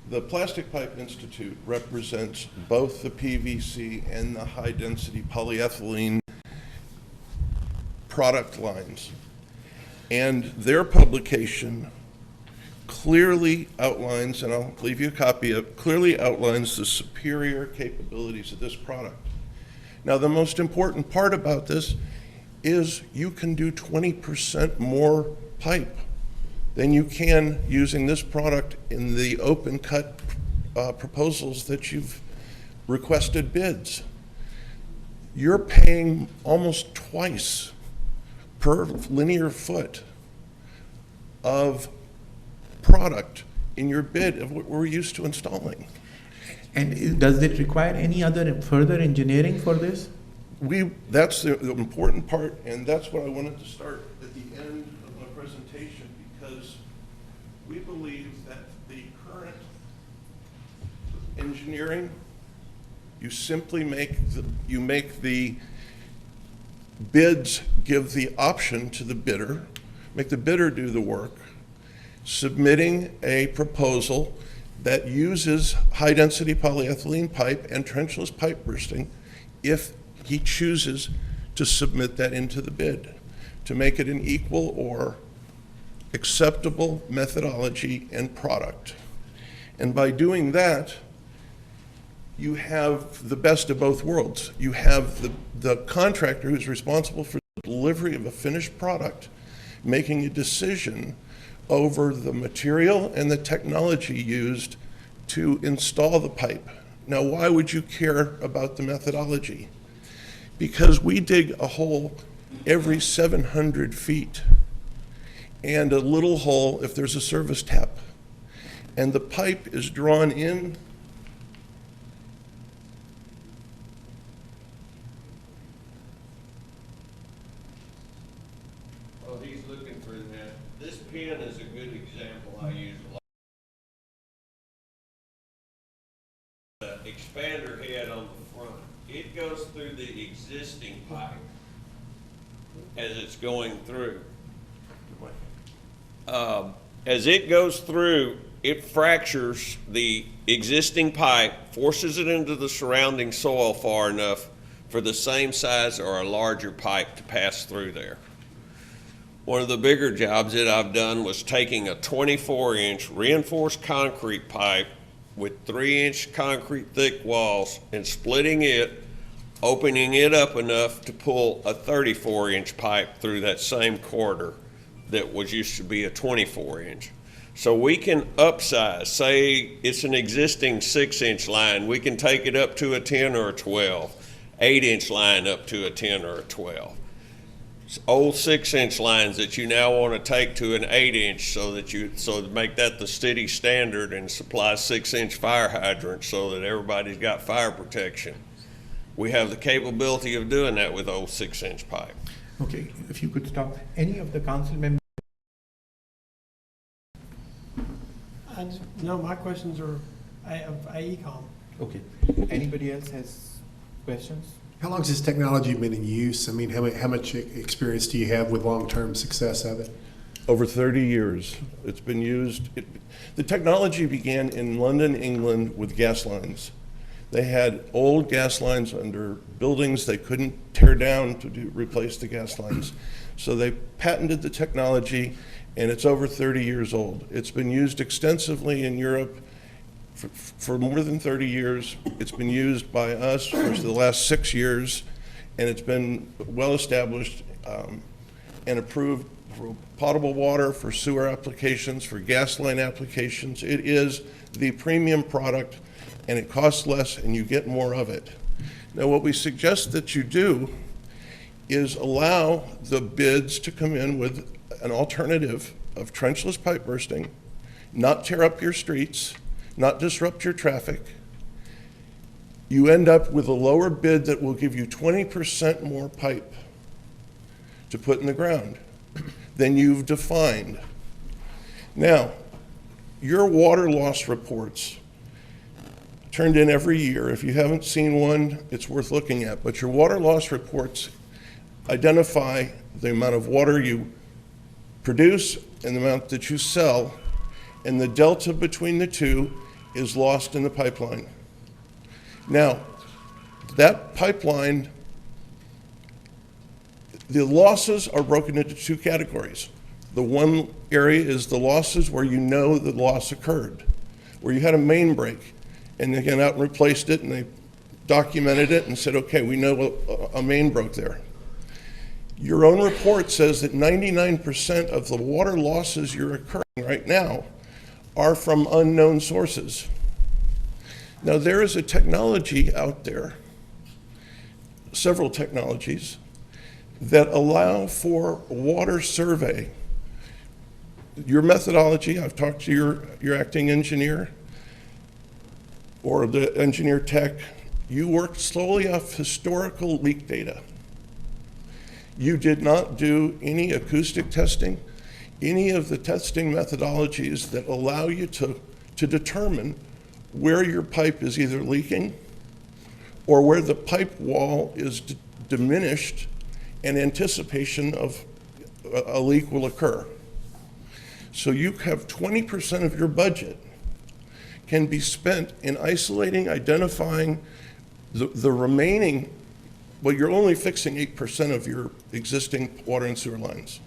The Plastic Pipe Institute represents both the PVC and the high-density polyethylene product lines. And their publication clearly outlines, and I'll leave you a copy of, clearly outlines the superior capabilities of this product. Now, the most important part about this is you can do 20% more pipe than you can using this product in the open cut proposals that you've requested bids. You're paying almost twice per linear foot of product in your bid of what we're used to installing. And does it require any other further engineering for this? That's the important part, and that's what I wanted to start at the end of my presentation, because we believe that the current engineering, you simply make the bids give the option to the bidder, make the bidder do the work, submitting a proposal that uses high-density polyethylene pipe and trenchless pipe bursting if he chooses to submit that into the bid. to make it an equal or acceptable methodology and product. And by doing that, you have the best of both worlds. You have the contractor who's responsible for the delivery of a finished product making a decision over the material and the technology used to install the pipe. Now, why would you care about the methodology? Because we dig a hole every 700 feet and a little hole if there's a service tap. And the pipe is drawn in Well, he's looking through that. This pen is a good example I use a lot. The expander head on the front, it goes through the existing pipe as it's going through. As it goes through, it fractures the existing pipe, forces it into the surrounding soil far enough for the same size or a larger pipe to pass through there. One of the bigger jobs that I've done was taking a 24-inch reinforced concrete pipe with 3-inch concrete thick walls and splitting it, opening it up enough to pull a 34-inch pipe through that same corridor that was used to be a 24-inch. So we can upsize, say it's an existing 6-inch line, we can take it up to a 10 or a 12, 8-inch line up to a 10 or a 12. Old 6-inch lines that you now want to take to an 8-inch so to make that the city standard and supply 6-inch fire hydrants so that everybody's got fire protection. We have the capability of doing that with old 6-inch pipe. Okay, if you could stop. Any of the council members? No, my questions are of AECom. Okay. Anybody else has questions? How long has this technology been in use? I mean, how much experience do you have with long-term success of it? Over 30 years. It's been used. The technology began in London, England with gas lines. They had old gas lines under buildings they couldn't tear down to replace the gas lines. So they patented the technology, and it's over 30 years old. It's been used extensively in Europe for more than 30 years. It's been used by us for the last 6 years, and it's been well established and approved for potable water, for sewer applications, for gas line applications. It is the premium product, and it costs less and you get more of it. Now, what we suggest that you do is allow the bids to come in with an alternative of trenchless pipe bursting, not tear up your streets, not disrupt your traffic. You end up with a lower bid that will give you 20% more pipe to put in the ground than you've defined. Now, your water loss reports turned in every year. If you haven't seen one, it's worth looking at. But your water loss reports identify the amount of water you produce and the amount that you sell, and the delta between the two is lost in the pipeline. Now, that pipeline, the losses are broken into two categories. The one area is the losses where you know the loss occurred, where you had a main break, and they went out and replaced it, and they documented it and said, okay, we know a main broke there. Your own report says that 99% of the water losses you're occurring right now are from unknown sources. Now, there is a technology out there, several technologies, that allow for water survey. Your methodology, I've talked to your acting engineer or the engineer tech, you worked solely off historical leak data. You did not do any acoustic testing, any of the testing methodologies that allow you to determine where your pipe is either leaking or where the pipe wall is diminished in anticipation of a leak will occur. So you have 20% of your budget can be spent in isolating, identifying the remaining Well, you're only fixing 8% of your existing water and sewer lines.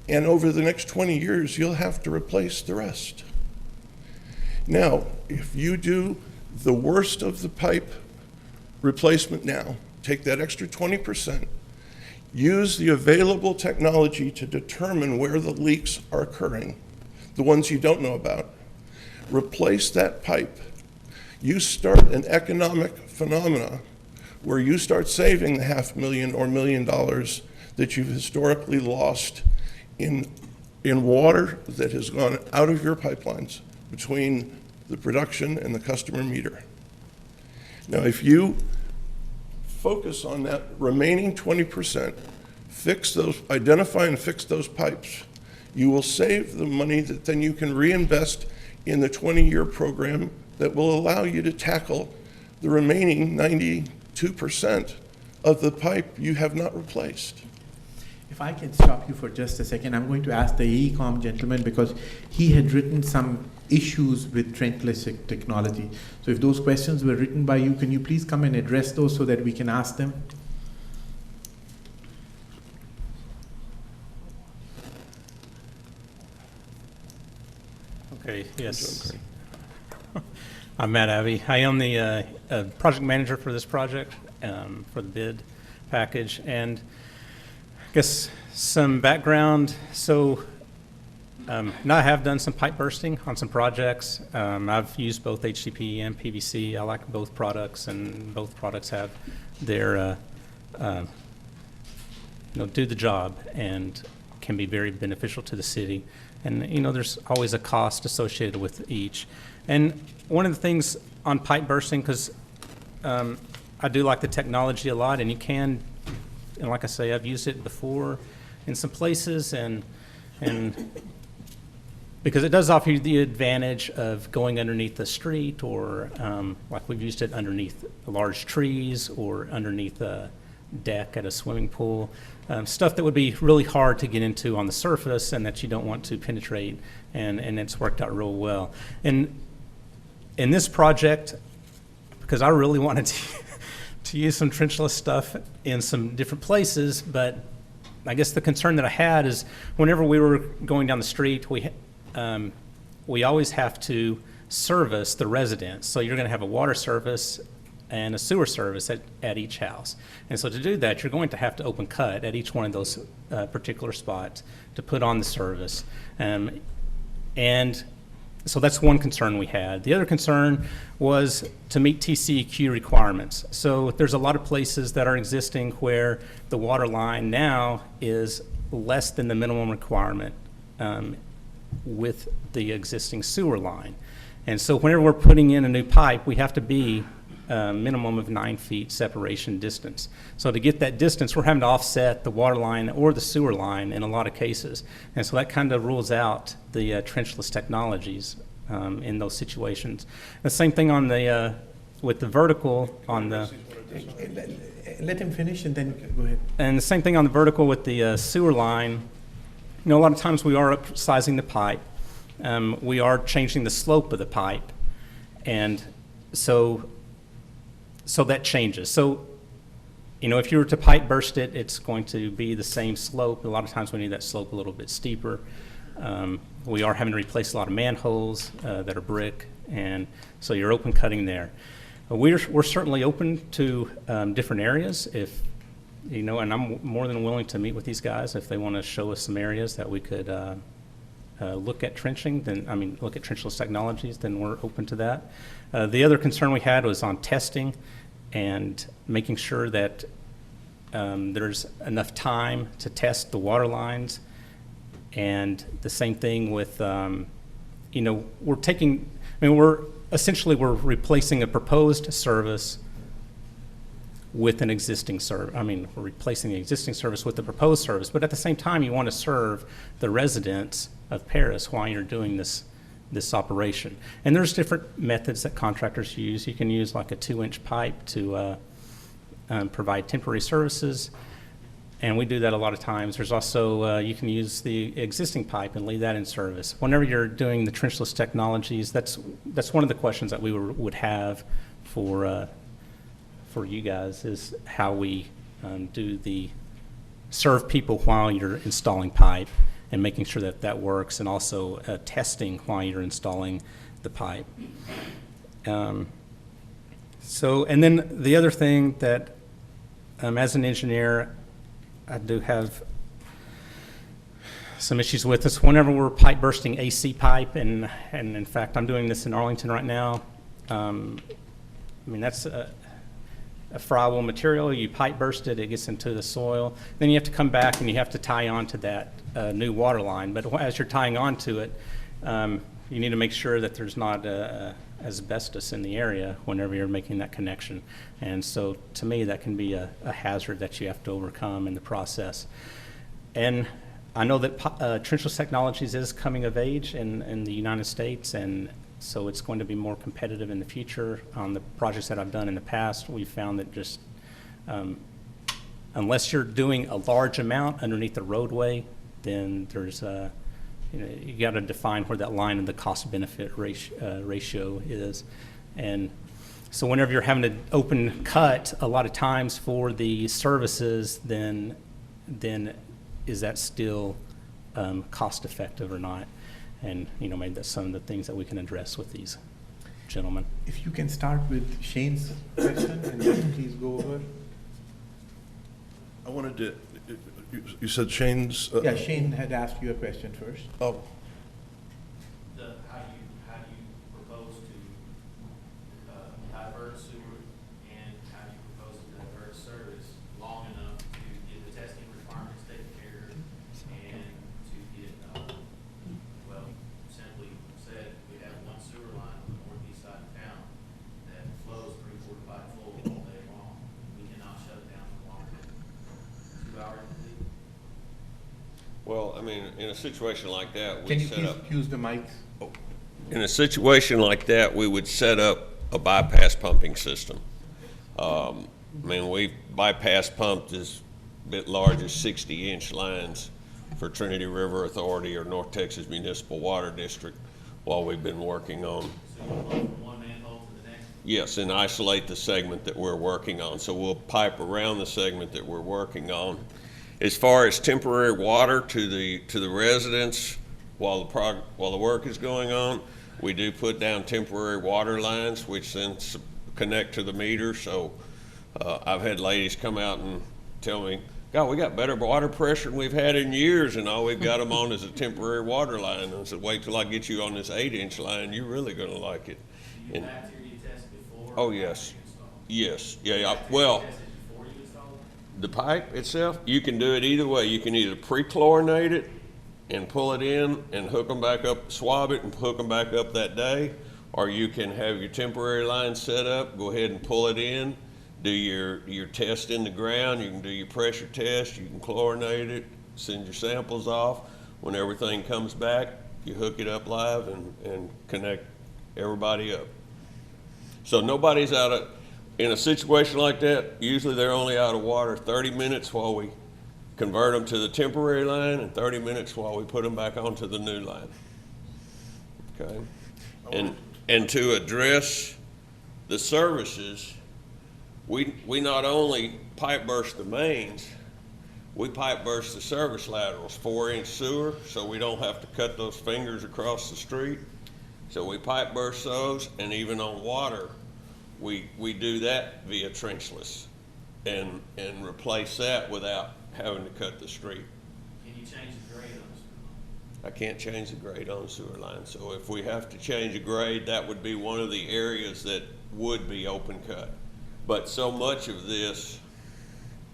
And over the next 20 years, you'll have to replace the rest. Now, if you do the worst of the pipe replacement now, take that extra 20%, use the available technology to determine where the leaks are occurring, the ones you don't know about, replace that pipe. You start an economic phenomena where you start saving the $500,000 or $1 million that you've historically lost in water that has gone out of your pipelines between the production and the customer meter. Now, if you focus on that remaining 20%, identify and fix those pipes, you will save the money that then you can reinvest in the 20-year program that will allow you to tackle the remaining 92% of the pipe you have not replaced. If I can stop you for just a second, I'm going to ask the AECOM gentleman because he had written some issues with trenchless technology. So if those questions were written by you, can you please come and address those so that we can ask them? Okay, yes. I'm Matt Abbey. I am the project manager for this project, for the bid package. And I guess some background. So now I have done some pipe bursting on some projects. I've used both HDPE and PVC. I like both products, and both products have their, do the job and can be very beneficial to the city. And, there's always a cost associated with each. And one of the things on pipe bursting, because I do like the technology a lot, and you can, and like I say, I've used it before in some places, and because it does offer you the advantage of going underneath the street, or like we've used it underneath large trees or underneath a deck at a swimming pool, stuff that would be really hard to get into on the surface and that you don't want to penetrate, and it's worked out real well. And in this project, because I really wanted to use some trenchless stuff in some different places, but I guess the concern that I had is whenever we were going down the street, we always have to service the residents. So you're going to have a water service and a sewer service at each house. And so to do that, you're going to have to open cut at each one of those particular spots to put on the service. And so that's one concern we had. The other concern was to meet TCEQ requirements. So there's a lot of places that are existing where the water line now is less than the minimum requirement with the existing sewer line. And so whenever we're putting in a new pipe, we have to be a minimum of 9 feet separation distance. So to get that distance, we're having to offset the water line or the sewer line in a lot of cases. And so that kind of rules out the trenchless technologies in those situations. The same thing on the with the vertical on the. Let him finish and then go ahead. And the same thing on the vertical with the sewer line. A lot of times we are upsizing the pipe. We are changing the slope of the pipe, and so that changes. So, if you were to pipe burst it, it's going to be the same slope. A lot of times we need that slope a little bit steeper. We are having to replace a lot of manholes that are brick, and so you're open cutting there. We're certainly open to different areas if, and I'm more than willing to meet with these guys if they want to show us some areas that we could look at trenching, look at trenchless technologies, then we're open to that. The other concern we had was on testing and making sure that there's enough time to test the water lines. And the same thing with, we're replacing a proposed service with an existing service. We're replacing the existing service with the proposed service, but at the same time, you want to serve the residents of Paris while you're doing this operation. And there's different methods that contractors use. You can use like a 2-inch pipe to provide temporary services, and we do that a lot of times. There's also, you can use the existing pipe and leave that in service. Whenever you're doing the trenchless technologies, that's one of the questions that we would have for for you guys is how we do the serve people while you're installing pipe and making sure that that works, and also testing while you're installing the pipe. And then the other thing that, as an engineer, I do have some issues with this. Whenever we're pipe bursting AC pipe, and in fact, I'm doing this in Arlington right now. I mean, that's a friable material. You pipe burst it, it gets into the soil. Then you have to come back and you have to tie onto that new water line. But as you're tying onto it, you need to make sure that there's not asbestos in the area whenever you're making that connection. And so to me, that can be a hazard that you have to overcome in the process. And I know that trenchless technologies is coming of age in the United States, and so it's going to be more competitive in the future. On the projects that I've done in the past, we've found that just unless you're doing a large amount underneath the roadway, then there's you got to define where that line of the cost-benefit ratio is. And so whenever you're having an open cut, a lot of times for the services, then is that still cost-effective or not? And, maybe that's some of the things that we can address with these gentlemen. If you can start with Shane's question and then please go over. I wanted to, you said Shane's? Yeah, Shane had asked you a question first. Oh. How do you propose to divert sewer, and how do you propose to divert service long enough to get the testing requirements taken care of, and to get, simply said, we have one sewer line on the northeast side of town that flows 3/4 pipe full all day long. We cannot shut it down for longer than 2 hours. Well, I mean, in a situation like that, Can we you set please up. use the mics? In a situation like that, we would set up a bypass pumping system. I mean, we bypass pumped as bit large as 60-inch lines for Trinity River Authority or North Texas Municipal Water District while we've been working on. So you go from one manhole to the next? Yes, and isolate the segment that we're working on. So we'll pipe around the segment that we're working on. As far as temporary water to the residents while the work is going on, we do put down temporary water lines, which then connect to the meter. So I've had ladies come out and tell me, God, we got better water pressure than we've had in years, and all we've got them on is a temporary water line. And I said, wait till I get you on this 8-inch line, you're really going to like it. Do you bacteria test before? Oh, yes. Yes. Yeah. Well, the pipe itself, you can do it either way. You can either pre-chlorinate it and pull it in and hook them back up, swab it and hook them back up that day, or you can have your temporary line set up, go ahead and pull it in, do your test in the ground, you can do your pressure test, you can chlorinate it, send your samples off. When everything comes back, you hook it up live and connect everybody up. So nobody's out of, in a situation like that, usually they're only out of water 30 minutes while we convert them to the temporary line and 30 minutes while we put them back onto the new line. Okay? And to address the services, we not only pipe burst the mains, we pipe burst the service laterals, 4-inch sewer, so we don't have to cut those fingers across the street. So we pipe burst those, and even on water, we do that via trenchless and replace that without having to cut the street. Can you change the grade on the sewer line? I can't change the grade on the sewer line, so if we have to change a grade, that would be one of the areas that would be open cut. But so much of this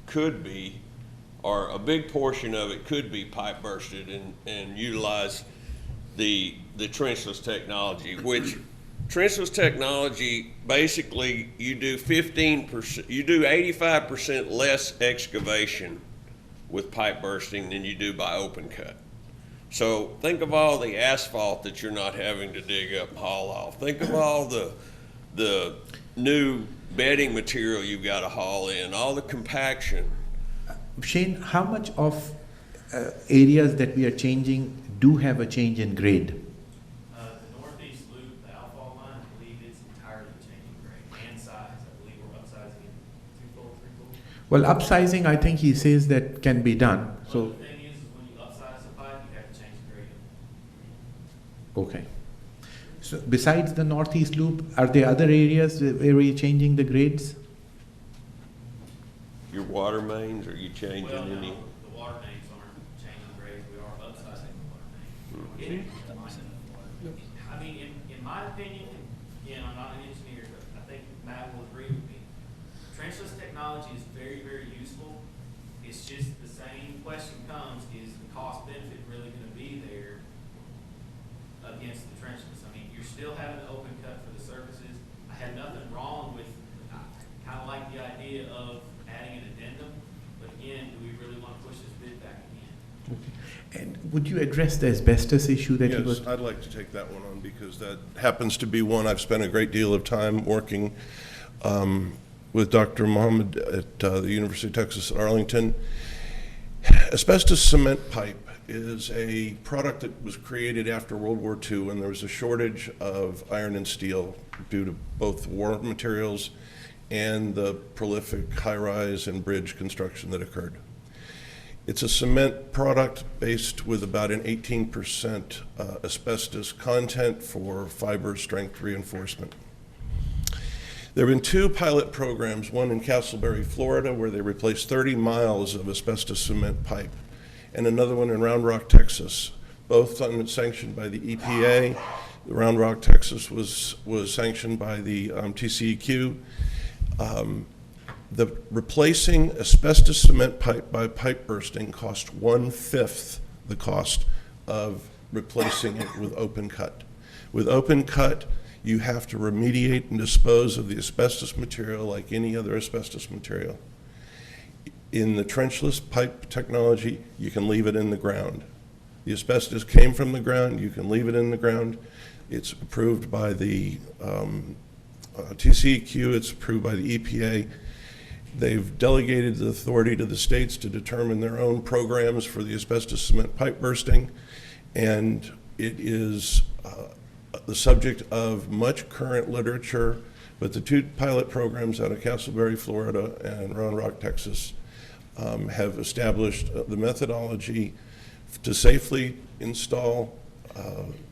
could be, or a big portion of it could be pipe bursted and utilize the trenchless technology, which trenchless technology, basically you do 15%, you do 85% less excavation with pipe bursting than you do by open cut. So think of all the asphalt that you're not having to dig up and haul off. Think of all the new bedding material you've got to haul in, all the compaction. Shane, how much of areas that we are changing do have a change in grade? The northeast loop, the outfall line, I believe it's entirely changing grade and size. I believe we're upsizing it Well, upsizing, I think he says that can be done, so, The thing is when you upsize the pipe, you have to change the grade. okay. So besides the northeast loop, are there other areas where we're changing the grades? Your water mains, are you changing Well, any? no, the water mains aren't changing grades, we are upsizing the water main. I mean, in my opinion, again, I'm not an engineer, but I think Matt will agree with me. Trenchless technology is very, very useful. It's just the same question comes, is the cost benefit really gonna be there against the trenchless? I mean, you're still having an open cut for the surfaces. I have nothing wrong with, I kinda like the idea of adding an addendum, but again, do we really wanna push this bid back again? And would you address the asbestos issue that he was? Yes, I'd like to take that one on because that happens to be one I've spent a great deal of time working with Dr. Mohammed at the University of Texas at Arlington. Asbestos cement pipe is a product that was created after World War II when there was a shortage of iron and steel due to both war materials and the prolific high-rise and bridge construction that occurred. It's a cement product based with about an 18% asbestos content for fiber strength reinforcement. There have been 2 pilot programs, one in Castleberry, Florida, where they replaced 30 miles of asbestos cement pipe, and another one in Round Rock, Texas, both sanctioned by the EPA. Round Rock, Texas was sanctioned by the TCEQ. The replacing asbestos cement pipe by pipe bursting cost 1/5 the cost of replacing it with open cut. With open cut, you have to remediate and dispose of the asbestos material like any other asbestos material. In the trenchless pipe technology, you can leave it in the ground. The asbestos came from the ground, you can leave it in the ground. It's approved by the TCEQ, it's approved by the EPA. They've delegated the authority to the states to determine their own programs for the asbestos cement pipe bursting, and it is the subject of much current literature, but the 2 pilot programs out of Castleberry, Florida and Round Rock, Texas have established the methodology to safely install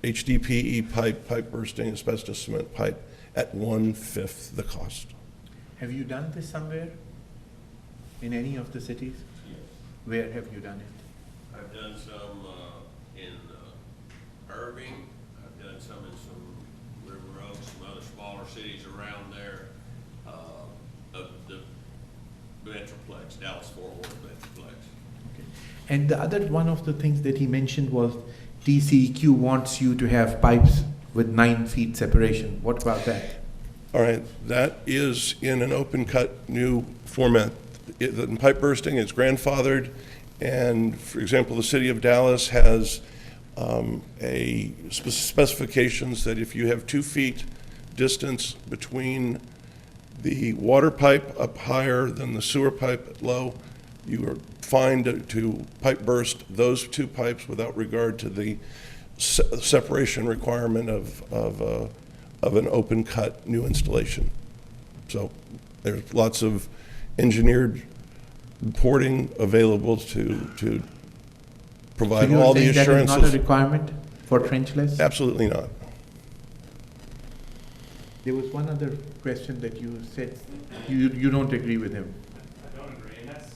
HDPE pipe bursting asbestos cement pipe at 1/5 the cost. Have you done this somewhere? In any of the cities? Yes. Where have you done it? I've done some in Irving, I've done some in some River Oaks, some other smaller cities around there, of the Metroplex, Dallas-Fort Worth Metroplex. Okay. And the other one of the things that he mentioned was TCEQ wants you to have pipes with 9 feet separation. What about that? All right, that is in an open cut new format. In pipe bursting, it's grandfathered, and for example, the city of Dallas has specifications that if you have 2 feet distance between the water pipe up higher than the sewer pipe at low, you are fine to pipe burst those 2 pipes without regard to the separation requirement of an open cut new installation. So there's lots of engineered reporting available to provide all the assurances. So you're saying that is not a requirement for trenchless? Absolutely not. There was one other question that you said you don't agree with him. I don't agree, and that's,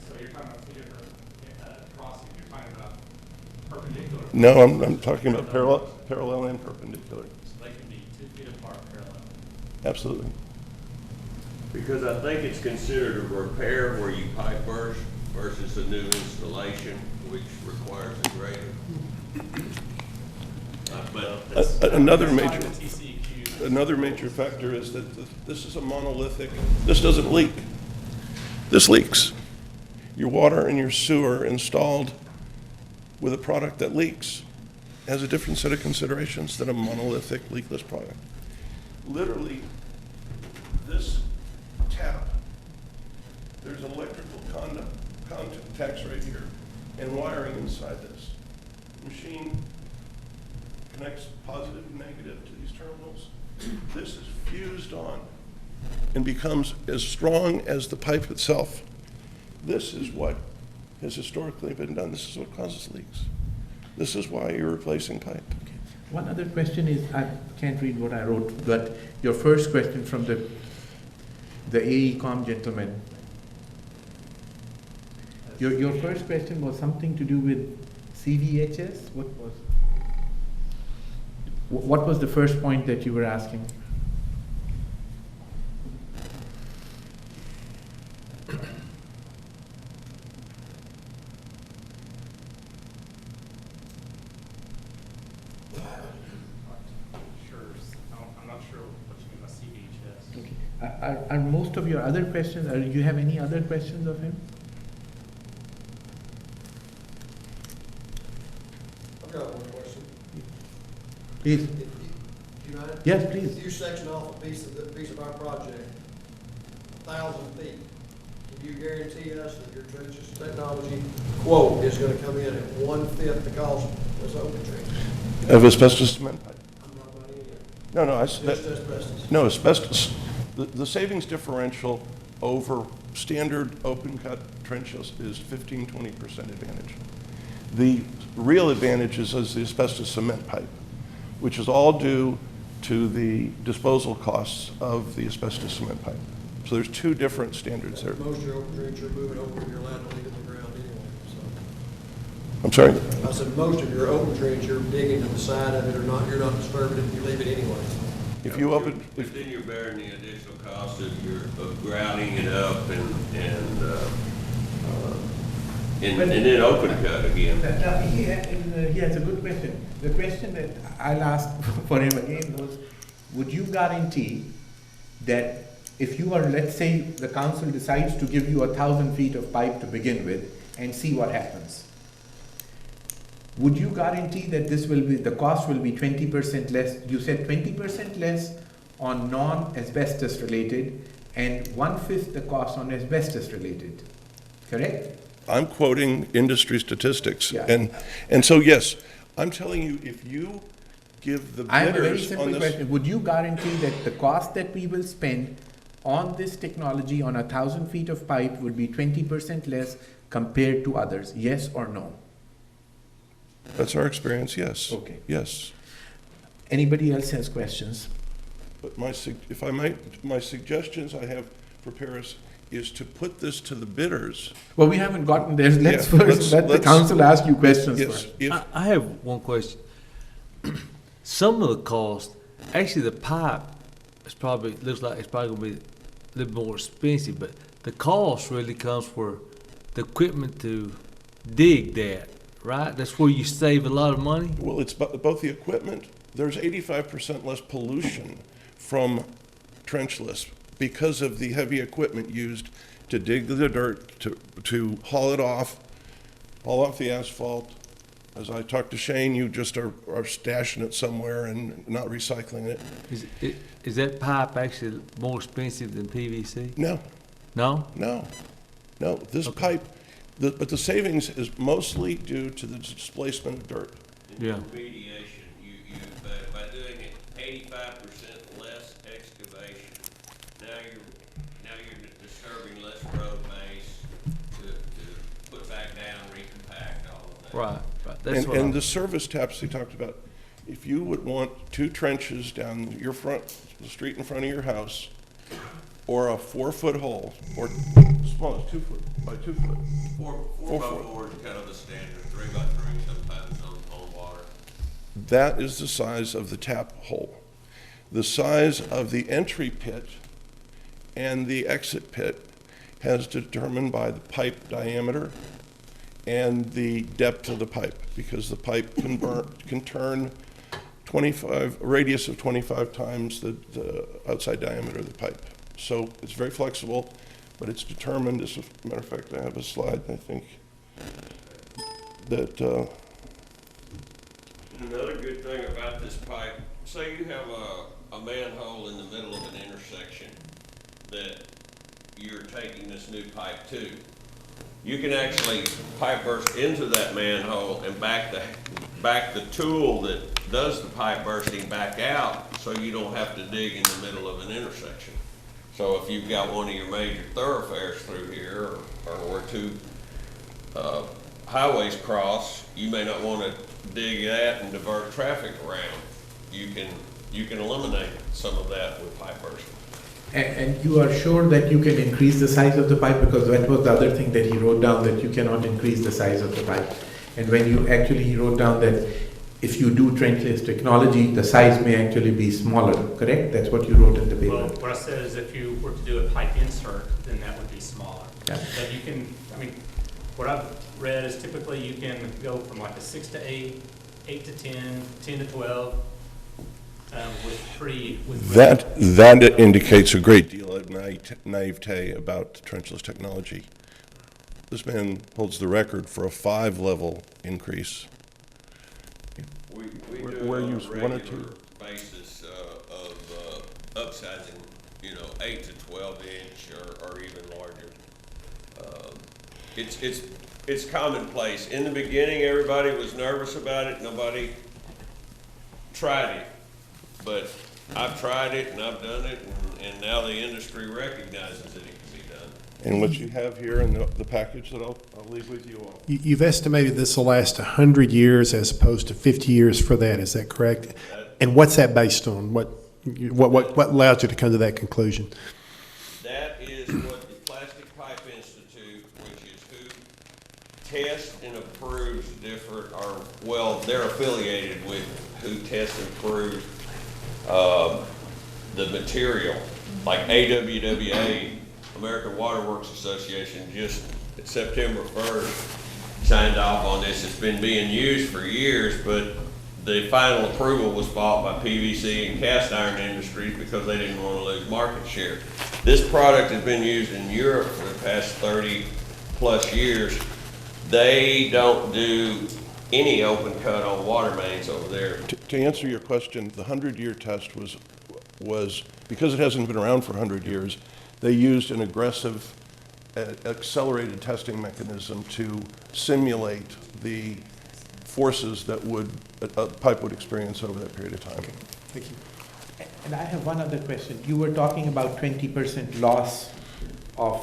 so you're talking about 2 different crossings, you're talking about perpendicular. No, I'm talking about parallel and perpendicular. So they can be 2 feet apart parallel. Absolutely. Because I think it's considered a repair where you pipe burst versus a new installation, which requires a greater. Another major factor is that this is a monolithic, this doesn't leak. This leaks. Your water and your sewer installed with a product that leaks has a different set of considerations than a monolithic leakless product. Literally, this tap, there's electrical contacts right here and wiring inside this. Machine connects positive and negative to these terminals. This is fused on and becomes as strong as the pipe itself. This is what has historically been done. This is what causes leaks. This is why you're replacing pipe. One other question is, I can't read what I wrote, but your first question from the AECom gentleman. Your first question was something to do with CVHS? What was the first point that you were asking? I'm not sure what you mean by CVHS. Okay. Are most of your other questions, do you have any other questions of him? I've got one question. Please. If you mind? Yes, please. If you section off a piece of our project, 1,000 feet, can you guarantee us that your trenches technology quote is gonna come in at 1/5 the cost of this open trench? Of asbestos cement pipe? I'm not buying any of it. No, no, Just asbestos. no, asbestos. The savings differential over standard open cut trenches is 15–20% advantage. The real advantage is the asbestos cement pipe, which is all due to the disposal costs of the asbestos cement pipe. So there's two different standards there. Most of your open trench you're moving over, you're allowed to leave in the ground anyway, so. I'm sorry? I said most of your open trench you're digging to the side of it or not, you're not disturbing it, you leave it anyway. If you open, But then you're bearing the additional cost of grouting it up and then open cut again. He has a good question. The question that I'll ask for him again was, would you guarantee that if you are, let's say, the council decides to give you 1,000 feet of pipe to begin with and see what happens, would you guarantee that the cost will be 20% less? You said 20% less on non-asbestos related and 1/5 the cost on asbestos related, correct? I'm quoting industry statistics. Yeah. And so, yes, I'm telling you, if you give the I have a very bidders on simple this. question. Would you guarantee that the cost that we will spend on this technology on 1,000 feet of pipe would be 20% less compared to others? Yes or no? That's our experience, yes. Okay. Yes. Anybody else has questions? But if I might, my suggestions I have for Paris is to put this to the bidders. Well, we haven't gotten there. Let's Yeah, first let the council ask you questions Yes, first. if, I have one question. Some of the cost, actually the pipe, looks like it's probably gonna be a little more expensive, but the cost really comes for the equipment to dig that, right? That's where you save a lot of money? well, it's both the equipment, there's 85% less pollution from trenchless because of the heavy equipment used to dig the dirt, to haul it off, haul off the asphalt. As I talked to Shane, you just are stashing it somewhere and not recycling it. Is that pipe actually more expensive than PVC? No, No? no, no. This pipe, but the savings is mostly due to the displacement of dirt. Yeah. Remediation, by doing it 85% less excavation, now you're disturbing less road base to put back down, recompact, all of that. Right. That's what And the service taps he talked about, if you would want 2 trenches down your the street in front of your house, or a 4-foot hole, or small as 2 foot by 2 foot. 4 by 4 is kind of the standard, 3 by 3 sometimes on water. That is the size of the tap hole. The size of the entry pit and the exit pit has determined by the pipe diameter and the depth of the pipe, because the pipe can turn radius of 25 times the outside diameter of the pipe. So it's very flexible, but it's determined, as a matter of fact, I have a slide, I think, that, Another good thing about this pipe, say you have a manhole in the middle of an intersection that you're taking this new pipe to. You can actually pipe burst into that manhole and back the tool that does the pipe bursting back out, so you don't have to dig in the middle of an intersection. So if you've got one of your major thoroughfares through here, or where two highways cross, you may not want to dig that and divert traffic around. You can eliminate some of that with pipe bursting. And you are sure that you can increase the size of the pipe? Because that was the other thing that he wrote down, that you cannot increase the size of the pipe. And when you actually, he wrote down that if you do trenchless technology, the size may actually be smaller, correct? That's what you wrote in the paper. Well, what I said is if you were to do a pipe insert, then that would be smaller. Yeah. But you can, I mean, what I've read is typically you can go from like a 6 to 8, 8 to 10, 10 to 12, That indicates a great deal of naivete about trenchless technology. This man holds the record for a 5-level increase. We Where do you on a one or regular two? basis of upsizing, 8 to 12 inch or even larger. It's commonplace. In the beginning, everybody was nervous about it. Nobody tried it, but I've tried it and I've done it, and now the industry recognizes that it can be done. And what you have here in the package that I'll leave with you all. You've estimated this will last 100 years as opposed to 50 years for that, is that correct? And what's that based on? What allowed you to come to that conclusion? That is what the Plastic Pipe Institute, which is who tests and approves different, they're affiliated with who tests and approves the material. Like AWWA, American Water Works Association, just September 1st signed off on this. It's been being used for years, but the final approval was fought by PVC and cast iron industries because they didn't want to lose market share. This product has been used in Europe for the past 30 plus years. They don't do any open cut on water mains over there. To answer your question, the 100-year test was because it hasn't been around for 100 years, they used an aggressive, accelerated testing mechanism to simulate the forces that a pipe would experience over that period of time. Okay. Thank you. And I have one other question. You were talking about 20% loss of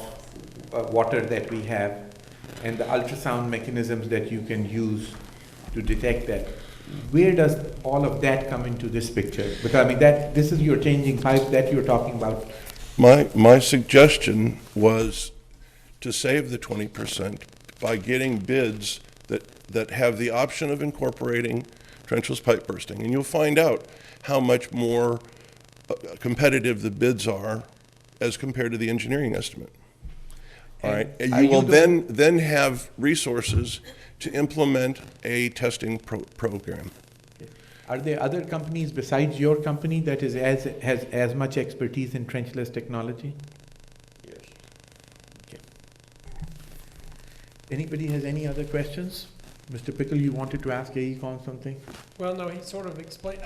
water that we have and the ultrasound mechanisms that you can use to detect that. Where does all of that come into this picture? Because I mean, this is your changing pipe that you're talking about. My suggestion was to save the 20% by getting bids that have the option of incorporating trenchless pipe bursting. And you'll find out how much more competitive the bids are as compared to the engineering estimate. All right, and you will then have resources to implement a testing program. Are there other companies besides your company that has as much expertise in trenchless technology? Yes. Okay. Anybody has any other questions? Mr. Pickle, you wanted to ask AECOM something? Well, no, he sort of explained,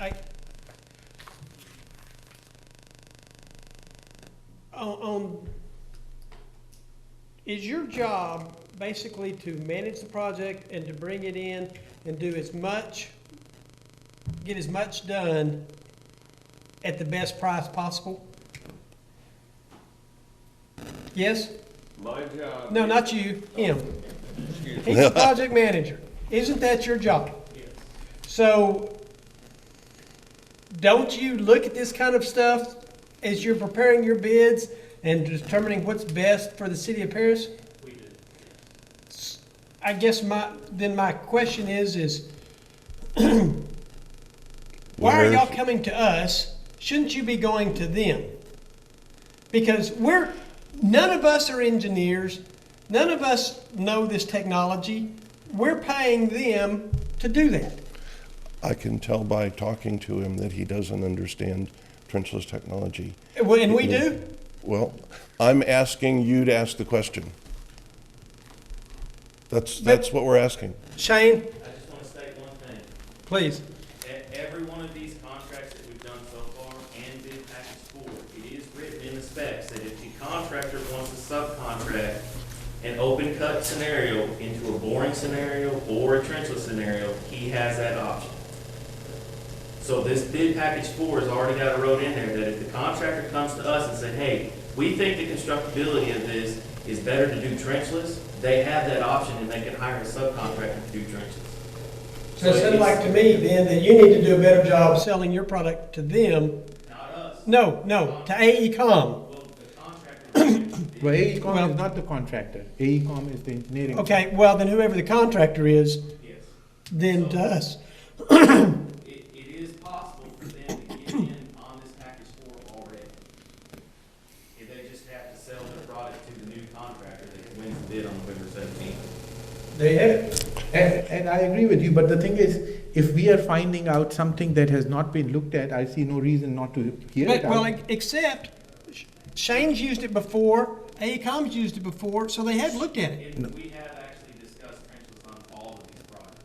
is your job basically to manage the project and to bring it in and do get as much done at the best price possible? Yes? My job. No, not you, him. Excuse He's the project manager. Isn't that your job? Yes. So, don't you look at this kind of stuff as you're preparing your bids and determining what's best for the city of Paris? We do. I guess my question is why are y'all coming to us? Shouldn't you be going to them? Because none of us are engineers. None of us know this technology. We're paying them to do that. I can tell by talking to him that he doesn't understand trenchless technology. Well, and we do? Well, I'm asking you to ask the question. That's what we're asking. Shane? I just want to state one thing. Please. Every one of these contracts that we've done so far and bid package 4, it is written in the specs that if the contractor wants to subcontract an open cut scenario into a boring scenario or a trenchless scenario, he has that option. So this bid package 4 has already got a road in there that if the contractor comes to us and said, hey, we think the constructability of this is better to do trenchless, they have that option and they can hire a subcontractor to do trenchless. So it sounds like to me then that you need to do a better job selling your product to them. Not us. No, to AECom. Well, AECom is not the contractor. AECom is the engineering. Okay, well, then whoever the contractor is, Yes. then to us. It is possible for them to get in on this package 4 already. If they just have to sell their product to the new contractor that wins the bid on November 17th. They have it. And I agree with you, but the thing is, if we are finding out something that has not been looked at, I see no reason not to hear it Well, out. except Shane's used it before, AECom's used it before, so they have looked at it. We have actually discussed trenchless on all of these projects.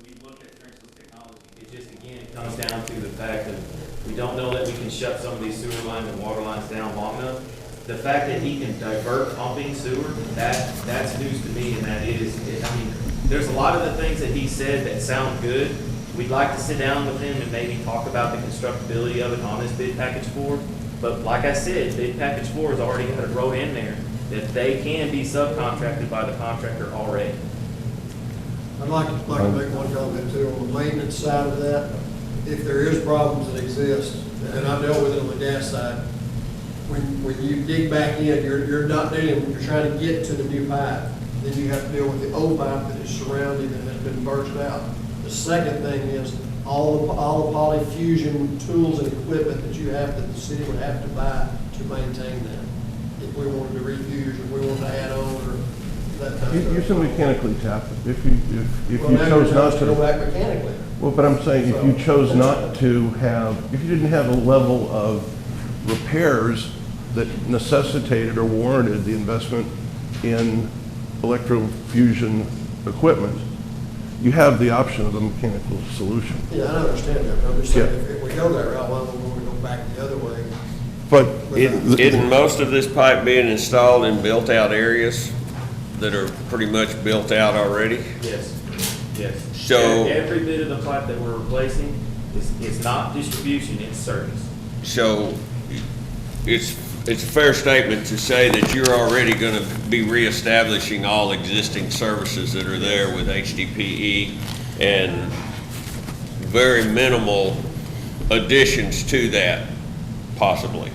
We looked at trenchless technology. It just, again, it comes down to the fact that we don't know that we can shut some of these sewer lines and water lines down long enough. The fact that he can divert pumping sewer, that's news to me, and that I mean, there's a lot of the things that he said that sound good. We'd like to sit down with him and maybe talk about the constructability of it on this bid package 4. But like I said, bid package 4 has already got it wrote in there that they can be subcontracted by the contractor already. I'd like to make one comment too, on the maintenance side of that. If there is problems that exist, and I dealt with it on the gas side, when you dig back in, you're not dealing, you're trying to get to the new pipe. Then you have to deal with the old pipe that is surrounding and has been burst out. The second thing is all the polyfusion tools and equipment that you have, that the city would have to buy to maintain that. If we wanted to refuse, or we wanted to add on, or that kind of stuff. You can mechanically tap it if you Well, now chose you're not supposed to go to. back mechanically. Well, but I'm saying if you chose not to have, if you didn't have a level of repairs that necessitated or warranted the investment in electrofusion equipment, you have the option of a mechanical solution. Yeah, I understand that, but I'm just saying, Yeah. if we go that route, why don't we want to go back the other way? But Isn't most of this pipe being installed in built-out areas that are pretty much built out already? Yes, yes. So- Every bit of the pipe that we're replacing is not distribution, it's service. So it's a fair statement to say that you're already going to be reestablishing all existing services that are there with HDPE and very minimal additions to that, possibly.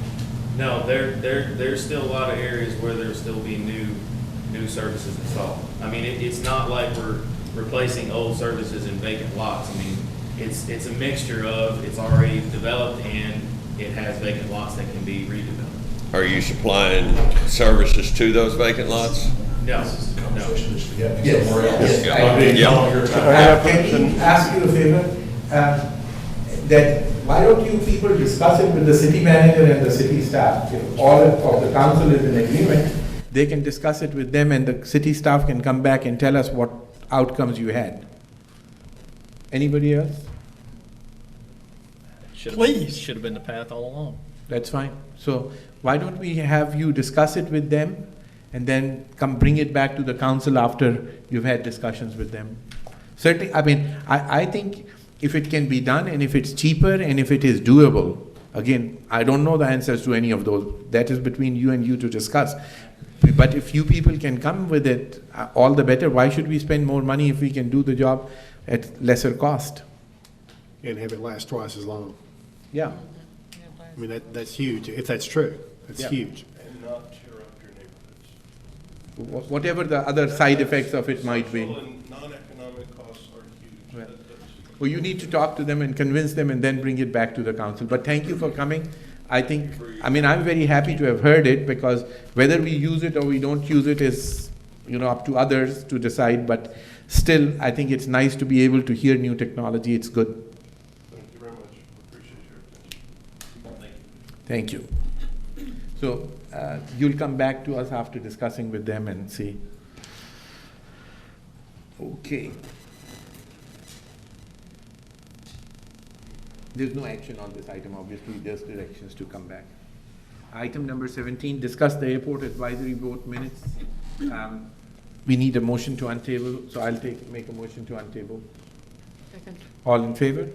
No, there's still a lot of areas where there'll still be new services installed. I mean, it's not like we're replacing old services in vacant lots. I mean, it's a mixture of, it's already developed and it has vacant lots that can be redeveloped. Are you supplying services to those vacant lots? No, no. Yes, yes. Yeah. Can we ask you a favor? That why don't you people discuss it with the city manager and the city staff? If all of the council is in agreement, they can discuss it with them and the city staff can come back and tell us what outcomes you had. Anybody else? Please. Should have been the path all along. That's fine. So why don't we have you discuss it with them and then come bring it back to the council after you've had discussions with them? Certainly, I mean, I think if it can be done and if it's cheaper and if it is doable, again, I don't know the answers to any of those. That is between you and you to discuss. But if you people can come with it, all the better. Why should we spend more money if we can do the job at lesser cost? And have it last twice as long. Yeah. I mean, that's huge, if that's true. That's Yeah. huge. And not tear up your neighborhoods. Whatever the other side effects of it might be. Social and non-economic costs are huge. Right. Well, you need to talk to them and convince them and then bring it back to the council. But thank you for coming. I mean, I'm very happy to have heard it because whether we use it or we don't use it is, up to others to decide. But still, I think it's nice to be able to hear new technology. It's good. Thank you very much. Appreciate your attention. Thank you. So you'll come back to us after discussing with them and see. Okay. There's no action on this item, obviously, just directions to come back. Item number 17, discuss the airport advisory board minutes. We need a motion to untable, so I'll make a motion to untable. Second. All in favor?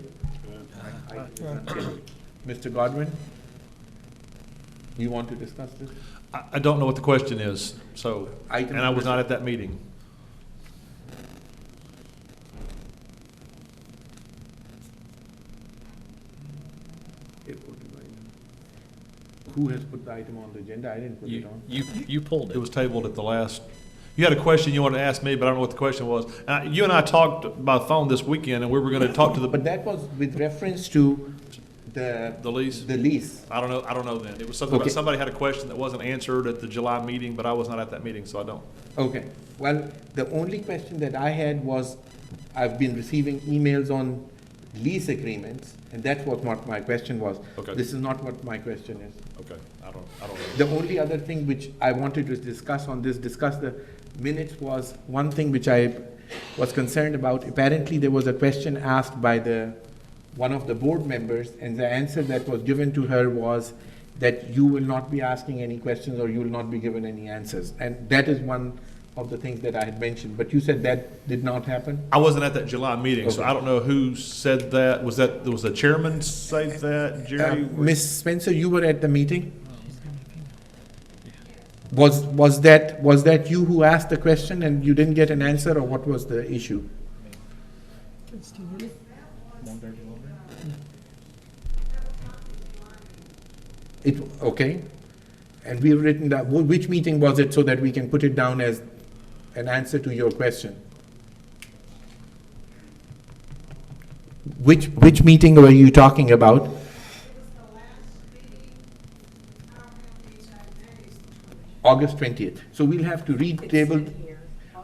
Item is untabled. Mr. Godwin? You want to discuss this? I don't know what the question is, so, Item and I was number not at that meeting. Who has put the item on the agenda? I didn't put it on. You pulled It it. was tabled at the last, you had a question you wanted to ask me, but I don't know what the question was. You and I talked by phone this weekend, and we were gonna talk to the, But that was with reference to the lease. the lease. I don't know then. It was something about, Okay. somebody had a question that wasn't answered at the July meeting, but I was not at that meeting, so I don't. Okay, well, the only question that I had was, I've been receiving emails on lease agreements, and that's what my question was. Okay. This is not what my question is. Okay, I don't know. The only other thing which I wanted to discuss the minutes was, one thing which I was concerned about. Apparently, there was a question asked by one of the board members, and the answer that was given to her was that you will not be asking any questions or you will not be given any answers. And that is one of the things that I had mentioned, but you said that did not happen? I wasn't at that July meeting, so Okay. I don't know who said that. Was the chairman say that, Jerry? Ms. Spencer, you were at the meeting? Was that you who asked the question and you didn't get an answer, or what was the issue? Okay, and we've written that, which meeting was it, so that we can put it down as an answer to your question? Which meeting were you talking about? August 20th. So we'll have to re-table.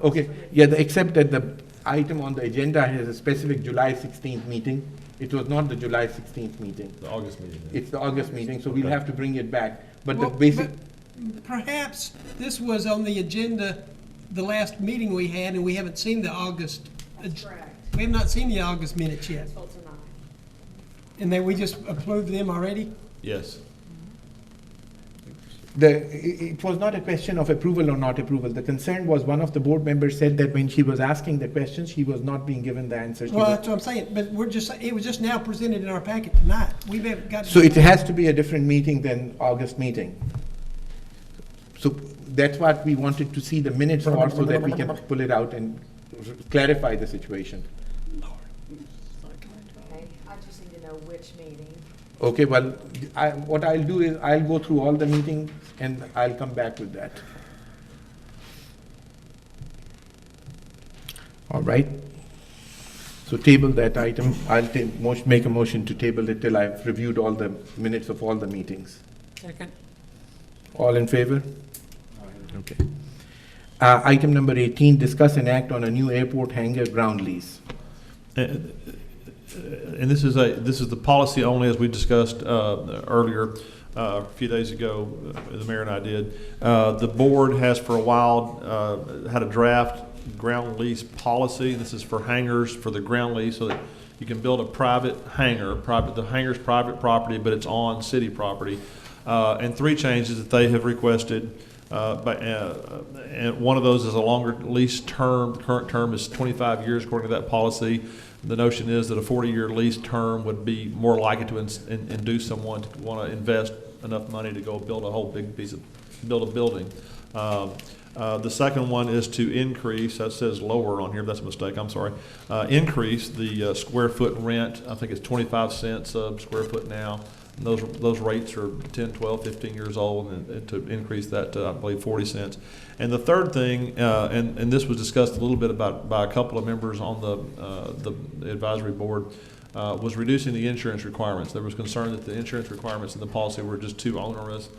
Okay, yeah, except that the item on the agenda has a specific July 16th meeting. It was not the July 16th meeting. The August meeting. It's the August meeting, so we'll Okay. have to bring it back. But the Well, basic, but perhaps this was on the agenda the last meeting we had, and we haven't seen the August. We have not seen the August minutes yet. And then we just approved them already? Yes. it was not a question of approval or not approval. The concern was, one of the board members said that when she was asking the questions, she was not being given the answers. Well, that's what I'm saying, but it was just now presented in our packet tonight. We haven't got. So it has to be a different meeting than August meeting. So that's what we wanted to see the minutes for, so that we can pull it out and clarify the situation. Okay, I just need to know which meeting. Okay, well, what I'll do is, I'll go through all the meetings and I'll come back with that. All right? So table that item. I'll make a motion to table it till I've reviewed all the minutes of all the meetings. Second. All in favor? Okay. Item number 18, discuss and act on a new airport hangar ground lease. And this is the policy only, as we discussed earlier, a few days ago, the mayor and I did. The board has for a while had a draft ground lease policy. This is for hangars, for the ground lease, so that you can build a private hangar. The hangar's private property, but it's on city property. And three changes that they have requested. And one of those is a longer lease term. The current term is 25 years according to that policy. The notion is that a 40-year lease term would be more likely to induce someone to want to invest enough money to go build a whole big build a building. The second one is to increase, that says lower on here, that's a mistake, I'm sorry, increase the square foot rent. I think it's 25 cents a square foot now. And those rates are 10, 12, 15 years old, and to increase that to, I believe, 40 cents. And the third thing, and this was discussed a little bit by a couple of members on the advisory board, was reducing the insurance requirements. There was concern that the insurance requirements in the policy were just too onerous.